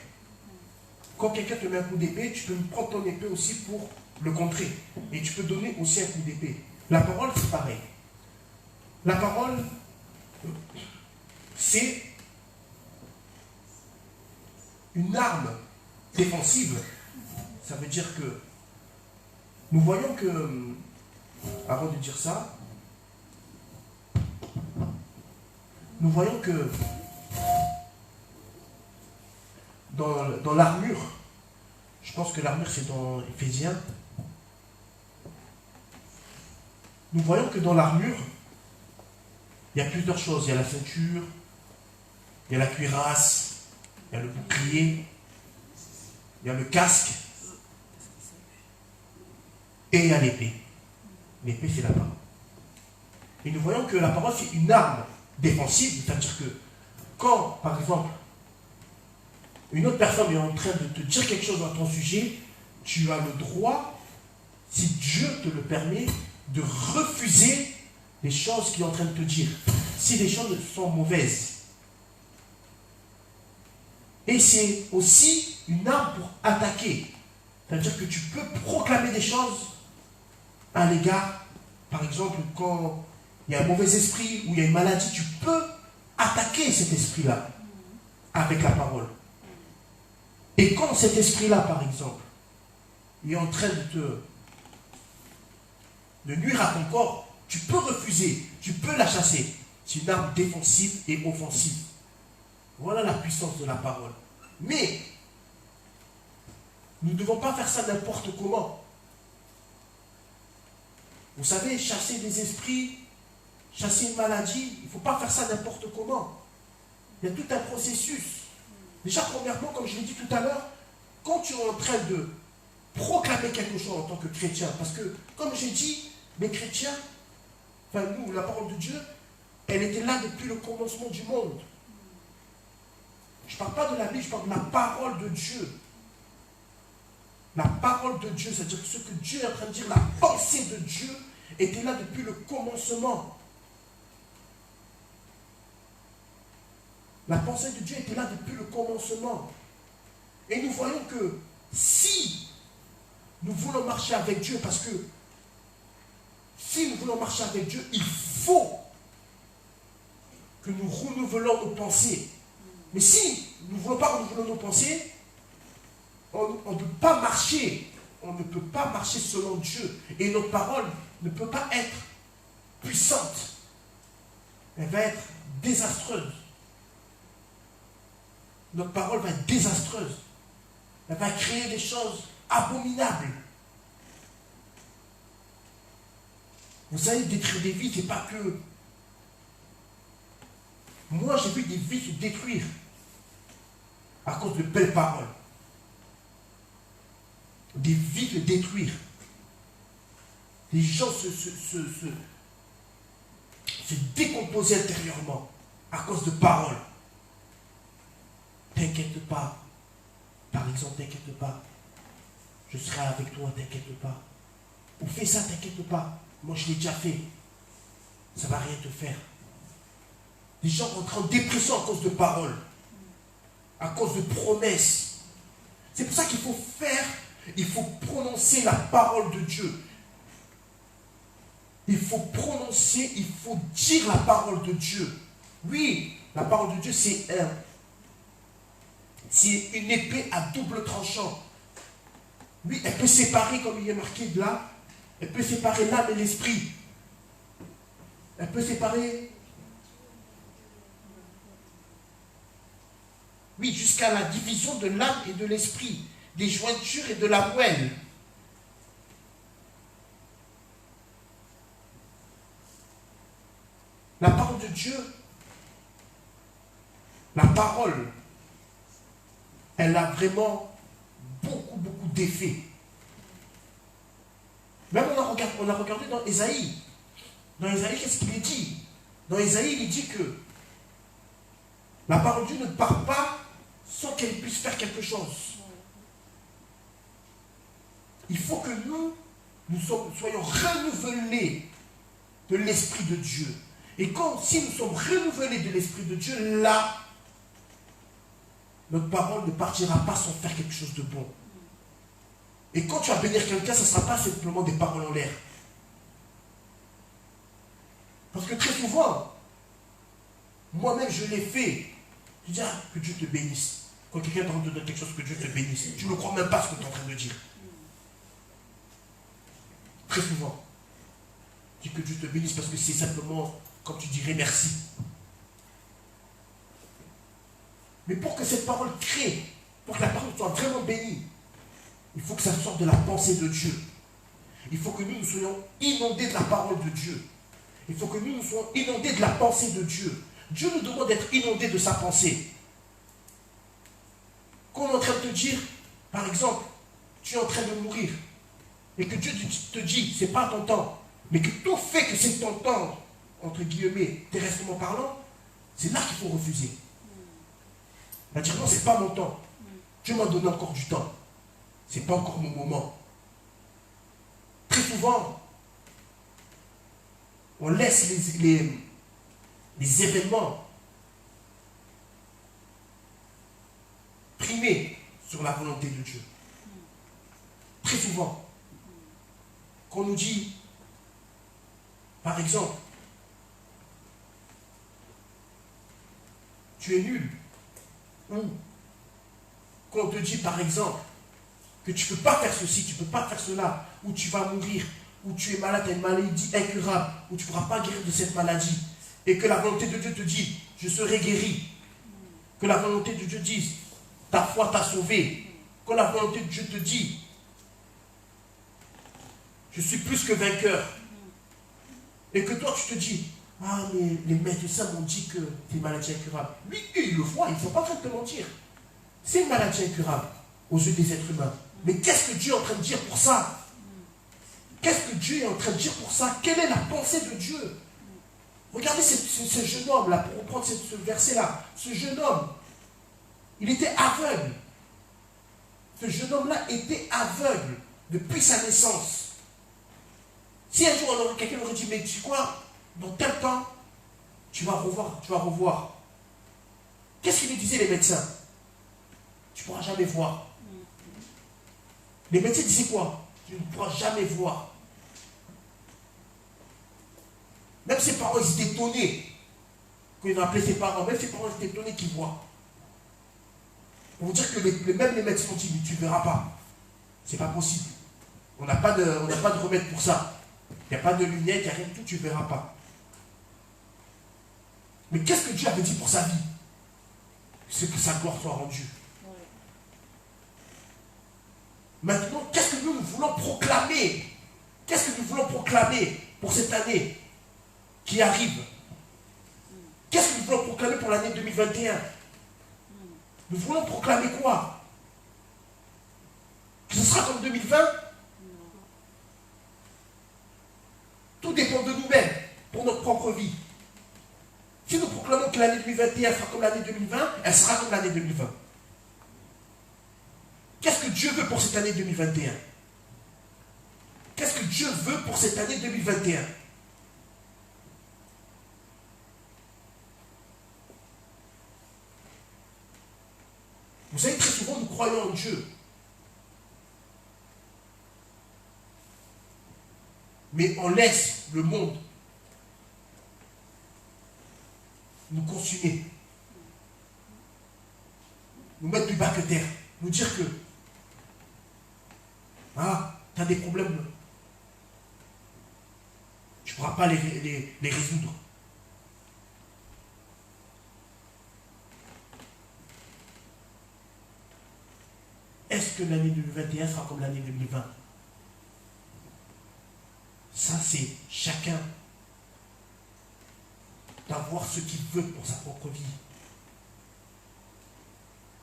Quand quelqu'un te met un coup d'épée, tu peux prendre ton épée aussi pour le contrer. Et tu peux donner aussi un coup d'épée. La parole, c'est pareil. La parole, c'est une arme défensive. Ça veut dire que nous voyons que, avant de dire ça, nous voyons que dans l'armure, je pense que l'armure c'est dans Éphésiens, nous voyons que dans l'armure, Il y a plusieurs choses. Il y a la ceinture, il y a la cuirasse, il y a le bouclier, il y a le casque, et il y a l'épée. L'épée, c'est la parole. Et nous voyons que la parole, c'est une arme défensive, c'est-à-dire que quand, par exemple, une autre personne est en train de te dire quelque chose à ton sujet, tu as le droit, si Dieu te le permet, de refuser les choses qu'il est en train de te dire, si les choses sont mauvaises. Et c'est aussi une arme pour attaquer. C'est-à-dire que tu peux proclamer des choses à l'égard, par exemple, quand il y a un mauvais esprit ou il y a une maladie, tu peux attaquer cet esprit-là avec la parole. Et quand cet esprit-là, par exemple, est en train de nuire à ton corps, tu peux refuser, tu peux la chasser. C'est une arme défensive et offensive. Voilà la puissance de la parole. Mais, nous ne devons pas faire ça n'importe comment. Vous savez, chasser des esprits, chasser une maladie, il ne faut pas faire ça n'importe comment. Il y a tout un processus. Déjà, premièrement, comme je l'ai dit tout à l'heure, quand tu es en train de proclamer quelque chose en tant que chrétien, parce que, comme j'ai dit, les chrétiens, enfin nous, la parole de Dieu, elle était là depuis le commencement du monde. Je ne parle pas de la Bible, je parle de la parole de Dieu. La parole de Dieu, c'est-à-dire ce que Dieu est en train de dire, la pensée de Dieu était là depuis le commencement. La pensée de Dieu était là depuis le commencement. Et nous voyons que si nous voulons marcher avec Dieu, parce que si nous voulons marcher avec Dieu, il faut que nous renouvelons nos pensées. Mais si nous ne voulons pas renouveler nos pensées, on ne peut pas marcher. On ne peut pas marcher selon Dieu. Et notre parole ne peut pas être puissante. Elle va être désastreuse. Notre parole va être désastreuse. Elle va créer des choses abominables. Vous savez, détruire des vies, c'est pas que... Moi, j'ai vu des vies se détruire à cause de belles paroles. Des vies se détruire. Les gens se décomposer intérieurement à cause de paroles. T'inquiète pas. Par exemple, t'inquiète pas. Je serai avec toi, t'inquiète pas. Ou fais ça, t'inquiète pas. Moi, je l'ai déjà fait. Ça ne va rien te faire. Les gens rentrent en dépression à cause de paroles. À cause de promesses. C'est pour ça qu'il faut faire, il faut prononcer la parole de Dieu. Il faut prononcer, il faut dire la parole de Dieu. Oui, la parole de Dieu, c'est une épée à double tranchant. Oui, elle peut séparer, comme il est marqué là, elle peut séparer l'âme et l'esprit. Elle peut séparer, oui, jusqu'à la division de l'âme et de l'esprit, des jointures et de la moelle. La parole de Dieu, la parole, elle a vraiment beaucoup d'effets. Même on a regardé dans Ésaïe. Dans Ésaïe, qu'est-ce qu'il est dit? Dans Ésaïe, il dit que la parole de Dieu ne part pas sans qu'elle puisse faire quelque chose. Il faut que nous soyons renouvelés de l'Esprit de Dieu. Et si nous sommes renouvelés de l'Esprit de Dieu, là, notre parole ne partira pas sans faire quelque chose de bon. Et quand tu vas bénir quelqu'un, ce ne sera pas simplement des paroles en l'air. Parce que très souvent, moi-même je l'ai fait. Je dis, que Dieu te bénisse. Quand quelqu'un te donne quelque chose, que Dieu te bénisse. Tu ne crois même pas ce que tu es en train de dire. Très souvent. Je dis que Dieu te bénisse parce que c'est simplement, comme tu dirais, merci. Mais pour que cette parole crée, pour que la parole soit vraiment bénie, il faut que ça sorte de la pensée de Dieu. Il faut que nous soyons inondés de la parole de Dieu. Il faut que nous soyons inondés de la pensée de Dieu. Dieu nous demande d'être inondés de sa pensée. Quand on est en train de te dire, par exemple, tu es en train de mourir, et que Dieu te dit, c'est pas ton temps, mais que tout fait que c'est ton temps, entre guillemets, terrestrement parlant, c'est là qu'il faut refuser. On va dire non, c'est pas mon temps. Dieu m'a donné encore du temps. C'est pas encore mon moment. Très souvent, on laisse les événements primer sur la volonté de Dieu. Très souvent, quand on nous dit, par exemple, tu es nul, ou quand on te dit, par exemple, que tu ne peux pas faire ceci, tu ne peux pas faire cela, ou tu vas mourir, ou tu es malade, tu as une maladie incurable, ou tu ne pourras pas guérir de cette maladie, et que la volonté de Dieu te dit, je serai guéri, que la volonté de Dieu dise, ta foi t'a sauvé, que la volonté de Dieu te dit, je suis plus que vainqueur, et que toi tu te dis, ah mais les médecins m'ont dit que c'est une maladie incurable. Lui, il le voit, ils ne sont pas en train de te mentir. C'est une maladie incurable aux yeux des êtres humains. Mais qu'est-ce que Dieu est en train de dire pour ça? Qu'est-ce que Dieu est en train de dire pour ça? Quelle est la pensée de Dieu? Regardez ce jeune homme-là, pour reprendre ce verset-là. Ce jeune homme, il était aveugle. Ce jeune homme-là était aveugle depuis sa naissance. Si un jour quelqu'un aurait dit, mais tu sais quoi, dans tel temps, tu vas revoir. Qu'est-ce qu'ils lui disaient les médecins? Tu ne pourras jamais voir. Les médecins disaient quoi? Tu ne pourras jamais voir. Même ses parents, ils étaient étonnés. Quand ils ont appelé ses parents, même ses parents, ils étaient étonnés qu'ils voient. Pour vous dire que même les médecins ont dit, mais tu ne verras pas. C'est pas possible. On n'a pas de remède pour ça. Il n'y a pas de lunettes, il n'y a rien du tout, tu ne verras pas. Mais qu'est-ce que Dieu avait dit pour sa vie? C'est que sa gloire soit rendue. Maintenant, qu'est-ce que nous voulons proclamer? Qu'est-ce que nous voulons proclamer pour cette année qui arrive? Qu'est-ce que nous voulons proclamer pour l'année 2021? Nous voulons proclamer quoi? Que ce sera comme 2020? Tout dépend de nous-mêmes, pour notre propre vie. Si nous proclamons que l'année 2021 sera comme l'année 2020, elle sera comme l'année 2020. Qu'est-ce que Dieu veut pour cette année 2021? Qu'est-ce que Dieu veut pour cette année 2021? Vous savez, très souvent, nous croyons en Dieu. Mais on laisse le monde nous consumer. Nous mettre du bas que terre. Nous dire que tu as des problèmes. Tu ne pourras pas les résoudre. Est-ce que l'année 2021 sera comme l'année 2020? Ça, c'est chacun d'avoir ce qu'il veut pour sa propre vie.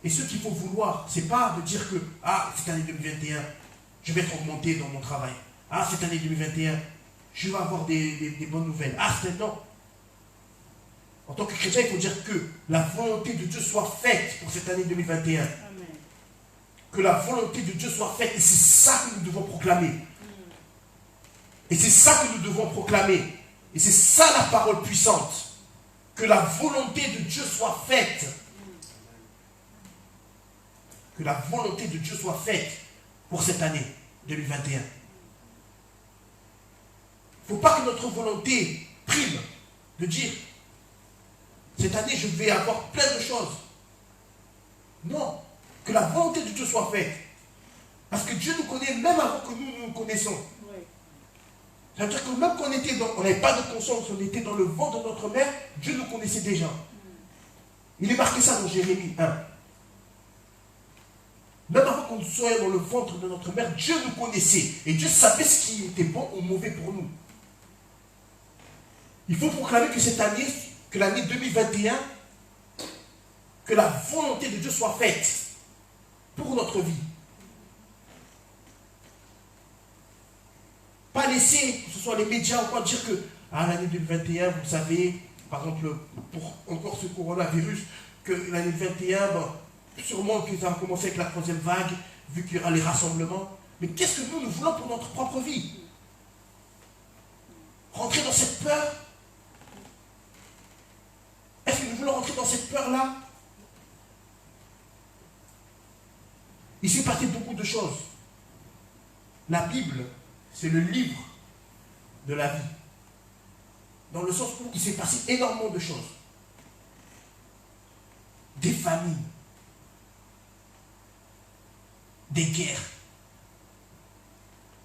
Et ce qu'il faut vouloir, c'est pas de dire que cette année 2021, je vais être augmenté dans mon travail. Cette année 2021, je vais avoir des bonnes nouvelles. Non. En tant que chrétien, il faut dire que la volonté de Dieu soit faite pour cette année 2021. Amen. Que la volonté de Dieu soit faite. Et c'est ça que nous devons proclamer. Et c'est ça que nous devons proclamer. Et c'est ça la parole puissante. Que la volonté de Dieu soit faite. Que la volonté de Dieu soit faite pour cette année 2021. Il ne faut pas que notre volonté prime de dire cette année je vais avoir plein de choses. Non. Que la volonté de Dieu soit faite. Parce que Dieu nous connaît même avant que nous nous connaissons. C'est-à-dire que même quand on n'avait pas de conscience, on était dans le ventre de notre mère, Dieu nous connaissait déjà. Il est marqué ça dans Jérémie 1. Même avant qu'on soit dans le ventre de notre mère, Dieu nous connaissait. Et Dieu savait ce qui était bon ou mauvais pour nous. Il faut proclamer que cette année, que l'année 2021, que la volonté de Dieu soit faite pour notre vie. Pas laisser, que ce soit les médias ou quoi, dire que l'année 2021, vous savez, par exemple, pour encore ce coronavirus, que l'année 2021, bon, sûrement que ça va commencer avec la troisième vague, vu qu'il y aura les rassemblements. Mais qu'est-ce que nous voulons pour notre propre vie? Rentrer dans cette peur? Est-ce que nous voulons rentrer dans cette peur-là? Il s'est passé beaucoup de choses. La Bible, c'est le livre de la vie. Dans le sens où il s'est passé énormément de choses. Des famines, des guerres,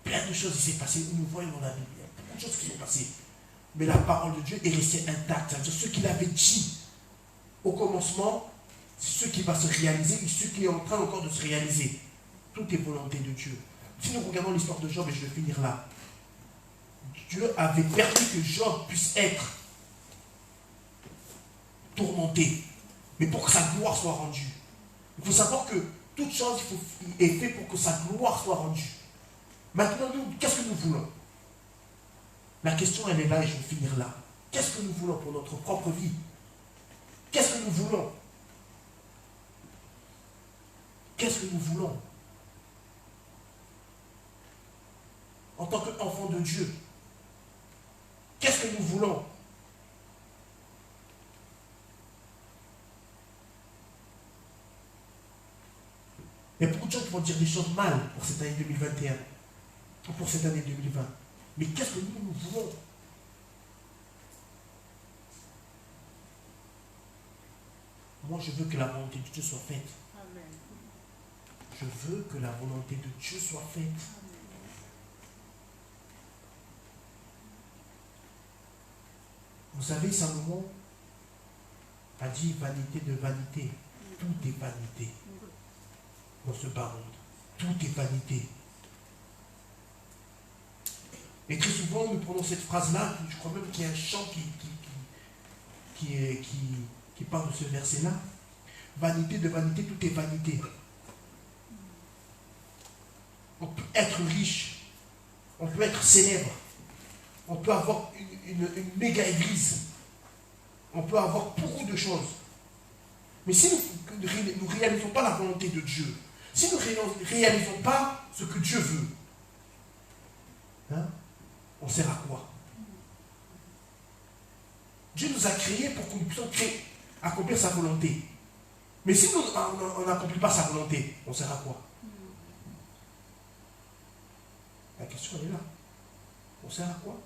plein de choses qui s'est passé. Nous voyons dans la Bible, il y a plein de choses qui sont passées. Mais la parole de Dieu est restée intacte. C'est-à-dire ce qu'il avait dit au commencement, c'est ce qui va se réaliser et ce qui est en train encore de se réaliser. Tout est volonté de Dieu. Si nous regardons l'histoire de Job, et je vais finir là, Dieu avait permis que Job puisse être tourmenté, mais pour que sa gloire soit rendue. Il faut savoir que toute chose est faite pour que sa gloire soit rendue. Maintenant, nous, qu'est-ce que nous voulons? La question, elle est là et je vais finir là. Qu'est-ce que nous voulons pour notre propre vie? Qu'est-ce que nous voulons? Qu'est-ce que nous voulons? En tant qu'enfant de Dieu, qu'est-ce que nous voulons? Il y a beaucoup de gens qui vont dire des choses mal pour cette année 2021, ou pour cette année 2020. Mais qu'est-ce que nous voulons? Moi, je veux que la volonté de Dieu soit faite. Amen. Je veux que la volonté de Dieu soit faite. Vous savez, Salomon a dit vanité de vanité. Tout est vanité dans ce bas monde. Tout est vanité. Et très souvent, nous prenons cette phrase-là, je crois même qu'il y a un chant qui parle de ce verset-là. Vanité de vanité, tout est vanité. On peut être riche, on peut être célèbre, on peut avoir une méga église, on peut avoir beaucoup de choses. Mais si nous ne réalisons pas la volonté de Dieu, si nous ne réalisons pas ce que Dieu veut, hein, on sert à quoi? Dieu nous a créés pour que nous puissions accomplir sa volonté. Mais si on n'accomplit pas sa volonté, on sert à quoi? La question elle est là. On sert à quoi?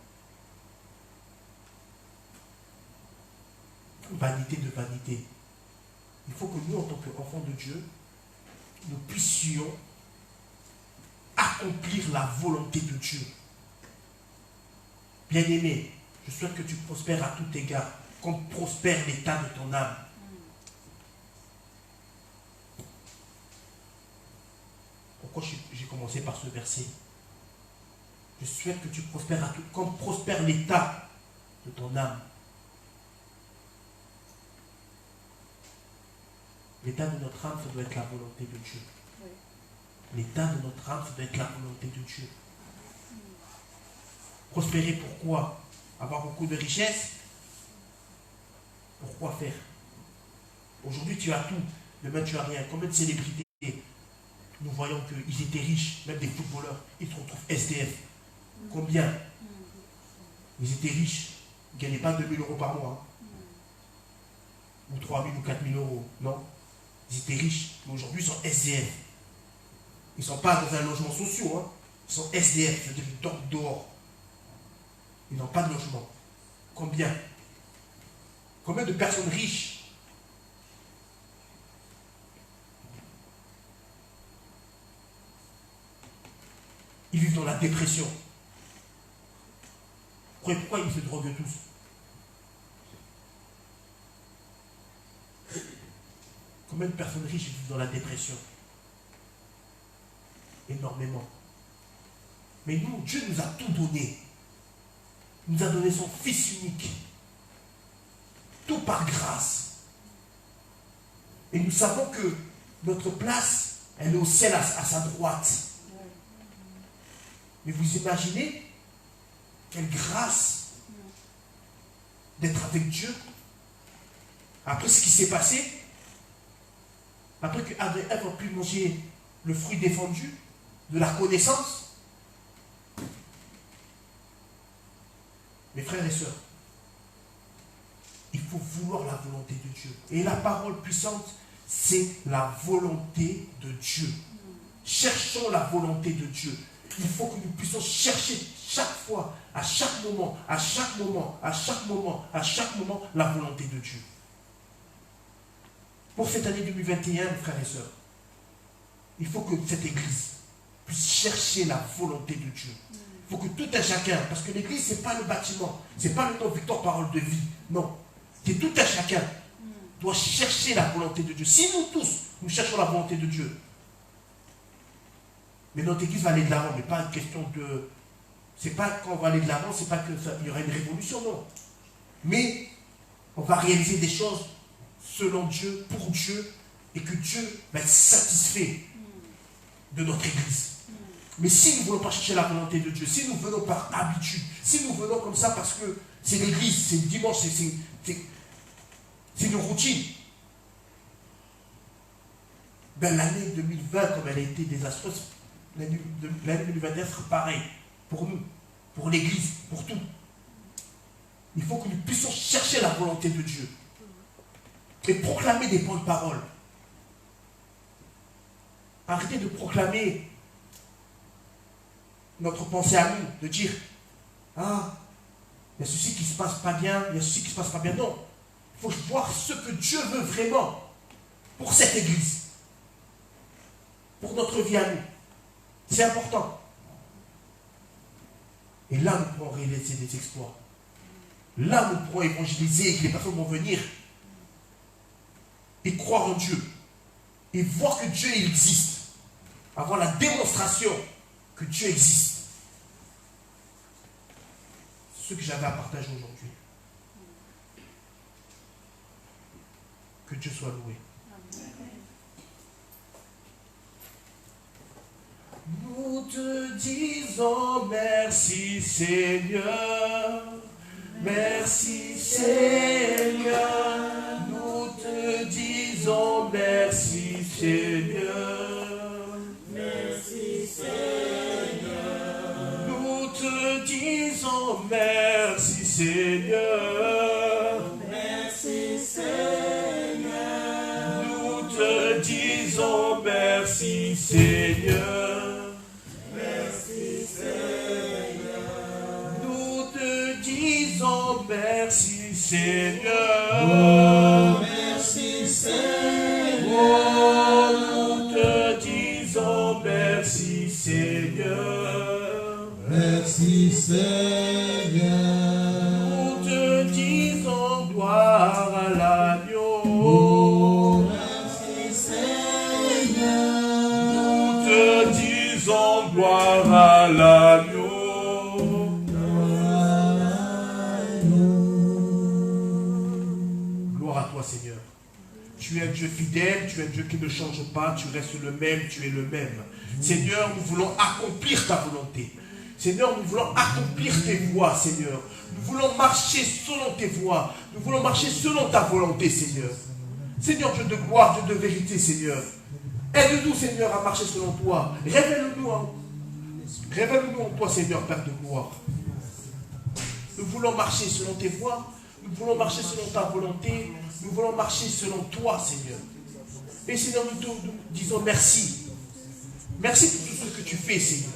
Vanité de vanité. Il faut que nous, en tant qu'enfants de Dieu, nous puissions accomplir la volonté de Dieu. Bien-aimé, je souhaite que tu prospères à tout égard, comme prospère l'état de ton âme. Pourquoi j'ai commencé par ce verset? Je souhaite que tu prospères à tout, comme prospère l'état de ton âme. L'état de notre âme, ça doit être la volonté de Dieu. Oui. L'état de notre âme, ça doit être la volonté de Dieu. Prospérer, pourquoi? Avoir beaucoup de richesses? Pourquoi faire? Aujourd'hui, tu as tout. Demain, tu n'as rien. Combien de célébrités? Nous voyons qu'ils étaient riches, même des footballeurs. Ils se retrouvent SDF. Combien? Ils étaient riches. Ils ne gagnaient pas 2 000 euros par mois. Hein. Ou 3 000 ou 4 000 euros. Non. Ils étaient riches. Mais aujourd'hui, ils sont SDF. Ils ne sont pas dans un logement social. Hein. Ils sont SDF. C'est-à-dire qu'ils dorment dehors. Ils n'ont pas de logement. Combien? Combien de personnes riches? Ils vivent dans la dépression. Pourquoi ils se droguent tous? Combien de personnes riches vivent dans la dépression? Énormément. Mais nous, Dieu nous a tout donné. Il nous a donné son Fils unique. tout par grâce. Et nous savons que notre place, elle est au ciel à sa droite. Mais vous imaginez quelle grâce d'être avec Dieu. Après ce qui s'est passé, après que Adam et Ève ont pu manger le fruit défendu de la connaissance, mes frères et sœurs, il faut vouloir la volonté de Dieu. Et la parole puissante, c'est la volonté de Dieu. Cherchons la volonté de Dieu. Il faut que nous puissions chercher chaque fois, à chaque moment, à chaque moment, à chaque moment, à chaque moment, la volonté de Dieu. Pour cette année 2021, mes frères et sœurs, il faut que cette église puisse chercher la volonté de Dieu. Il faut que tout un chacun, parce que l'église, ce n'est pas le bâtiment, ce n'est pas le nom Victor Parole de Vie, non. C'est tout un chacun doit chercher la volonté de Dieu. Si nous tous, nous cherchons la volonté de Dieu, mais notre église va aller de l'avant, mais pas une question de... C'est pas quand on va aller de l'avant, c'est pas qu'il y aura une révolution, non. Mais on va réaliser des choses selon Dieu, pour Dieu, et que Dieu va être satisfait de notre église. Mais si nous ne voulons pas chercher la volonté de Dieu, si nous venons par habitude, si nous venons comme ça parce que c'est l'église, c'est le dimanche, c'est une routine, ben l'année 2020, comme elle a été désastreuse, l'année 2021 sera pareil pour nous, pour l'église, pour tout. Il faut que nous puissions chercher la volonté de Dieu et proclamer des bonnes paroles. Arrêtez de proclamer notre pensée à nous, de dire ah, il y a ceci qui ne se passe pas bien, il y a ceci qui ne se passe pas bien. Non, il faut voir ce que Dieu veut vraiment pour cette église, pour notre vie à nous. C'est important. Et là, nous pourrons réaliser des exploits. Là, nous pourrons évangéliser et que les personnes vont venir et croire en Dieu et voir que Dieu existe. Avoir la démonstration que Dieu existe. C'est ce que j'avais à partager aujourd'hui. Que Dieu soit loué. Nous te disons merci Seigneur, merci Seigneur. Nous te disons merci Seigneur, merci Seigneur. Nous te disons merci Seigneur, merci Seigneur. Nous te disons merci Seigneur. Merci Seigneur, oh, merci Seigneur, nous te disons merci Seigneur, merci Seigneur, nous te disons gloire à l'agneau, oh, merci Seigneur, nous te disons gloire à l'agneau. Seigneur, tu es un Dieu fidèle, tu es un Dieu qui ne change pas, tu restes le même, tu es le même. Seigneur, nous voulons accomplir ta volonté. Seigneur, nous voulons accomplir tes voies, Seigneur. Nous voulons marcher selon tes voies. Nous voulons marcher selon ta volonté, Seigneur. Seigneur, Dieu de gloire, Dieu de vérité, Seigneur. Aide-nous, Seigneur, à marcher selon toi. Révèle-nous en toi, Seigneur, Père de gloire. Nous voulons marcher selon tes voies. Nous voulons marcher selon ta volonté. Nous voulons marcher selon toi, Seigneur. Et Seigneur, nous disons merci. Merci pour tout ce que tu fais, Seigneur.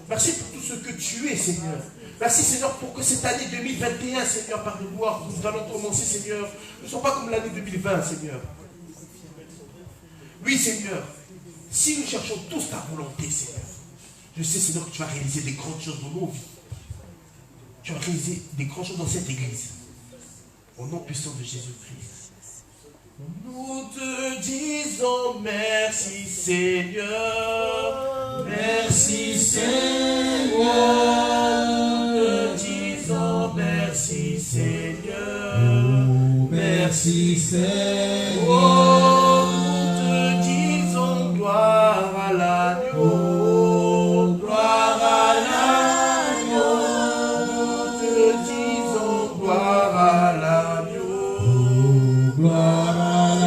Merci pour tout ce que tu es, Seigneur. Merci, Seigneur, pour que cette année 2021, Seigneur, par de gloire, nous allons commencer, Seigneur, ne soit pas comme l'année 2020, Seigneur. Oui, Seigneur, si nous cherchons tous ta volonté, Seigneur, je sais, Seigneur, que tu vas réaliser des grandes choses dans nos vies. Tu vas réaliser des grandes choses dans cette église. Au nom puissant de Jésus-Christ. Nous te disons merci Seigneur, merci Seigneur. Nous te disons merci Seigneur, Merci Seigneur. Oh, nous te disons gloire à l'agneau, gloire à l'agneau. Nous te disons gloire à l'agneau, Gloire à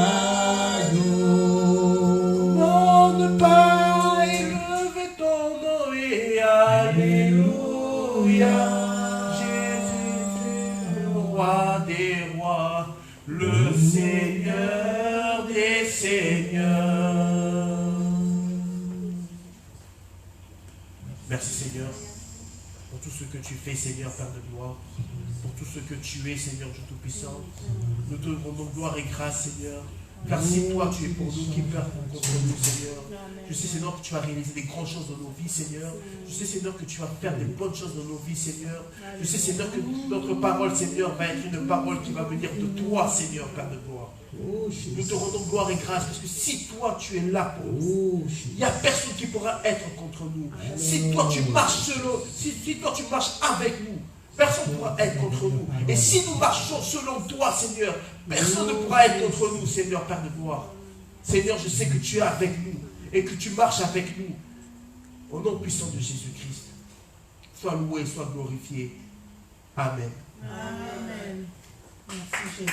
l'agneau. non, ne pas élever ton nom et alléluia. Jésus, le roi des rois, le Seigneur des seigneurs. Merci Seigneur pour tout ce que tu fais, Seigneur, Père de gloire, pour tout ce que tu es, Seigneur Dieu Tout-Puissant. Nous te rendons gloire et grâce, Seigneur. Car si toi tu es pour nous, qui perd contre nous, Seigneur. Je sais, Seigneur, que tu vas réaliser des grandes choses dans nos vies, Seigneur. Je sais, Seigneur, que tu vas faire des bonnes choses dans nos vies, Seigneur. Je sais, Seigneur, que notre parole, Seigneur, va être une parole qui va venir de toi, Seigneur, Père de gloire. Nous te rendons gloire et grâce, parce que si toi tu es là pour nous, il n'y a personne qui pourra être contre nous. Si toi tu marches selon, si toi tu marches avec nous, personne ne pourra être contre nous. Et si nous marchons selon toi, Seigneur, personne ne pourra être contre nous, Seigneur, Père de gloire. Seigneur, je sais que tu es avec nous et que tu marches avec nous. Au nom puissant de Jésus-Christ, sois loué, sois glorifié. Amen. Amen. Merci Jésus.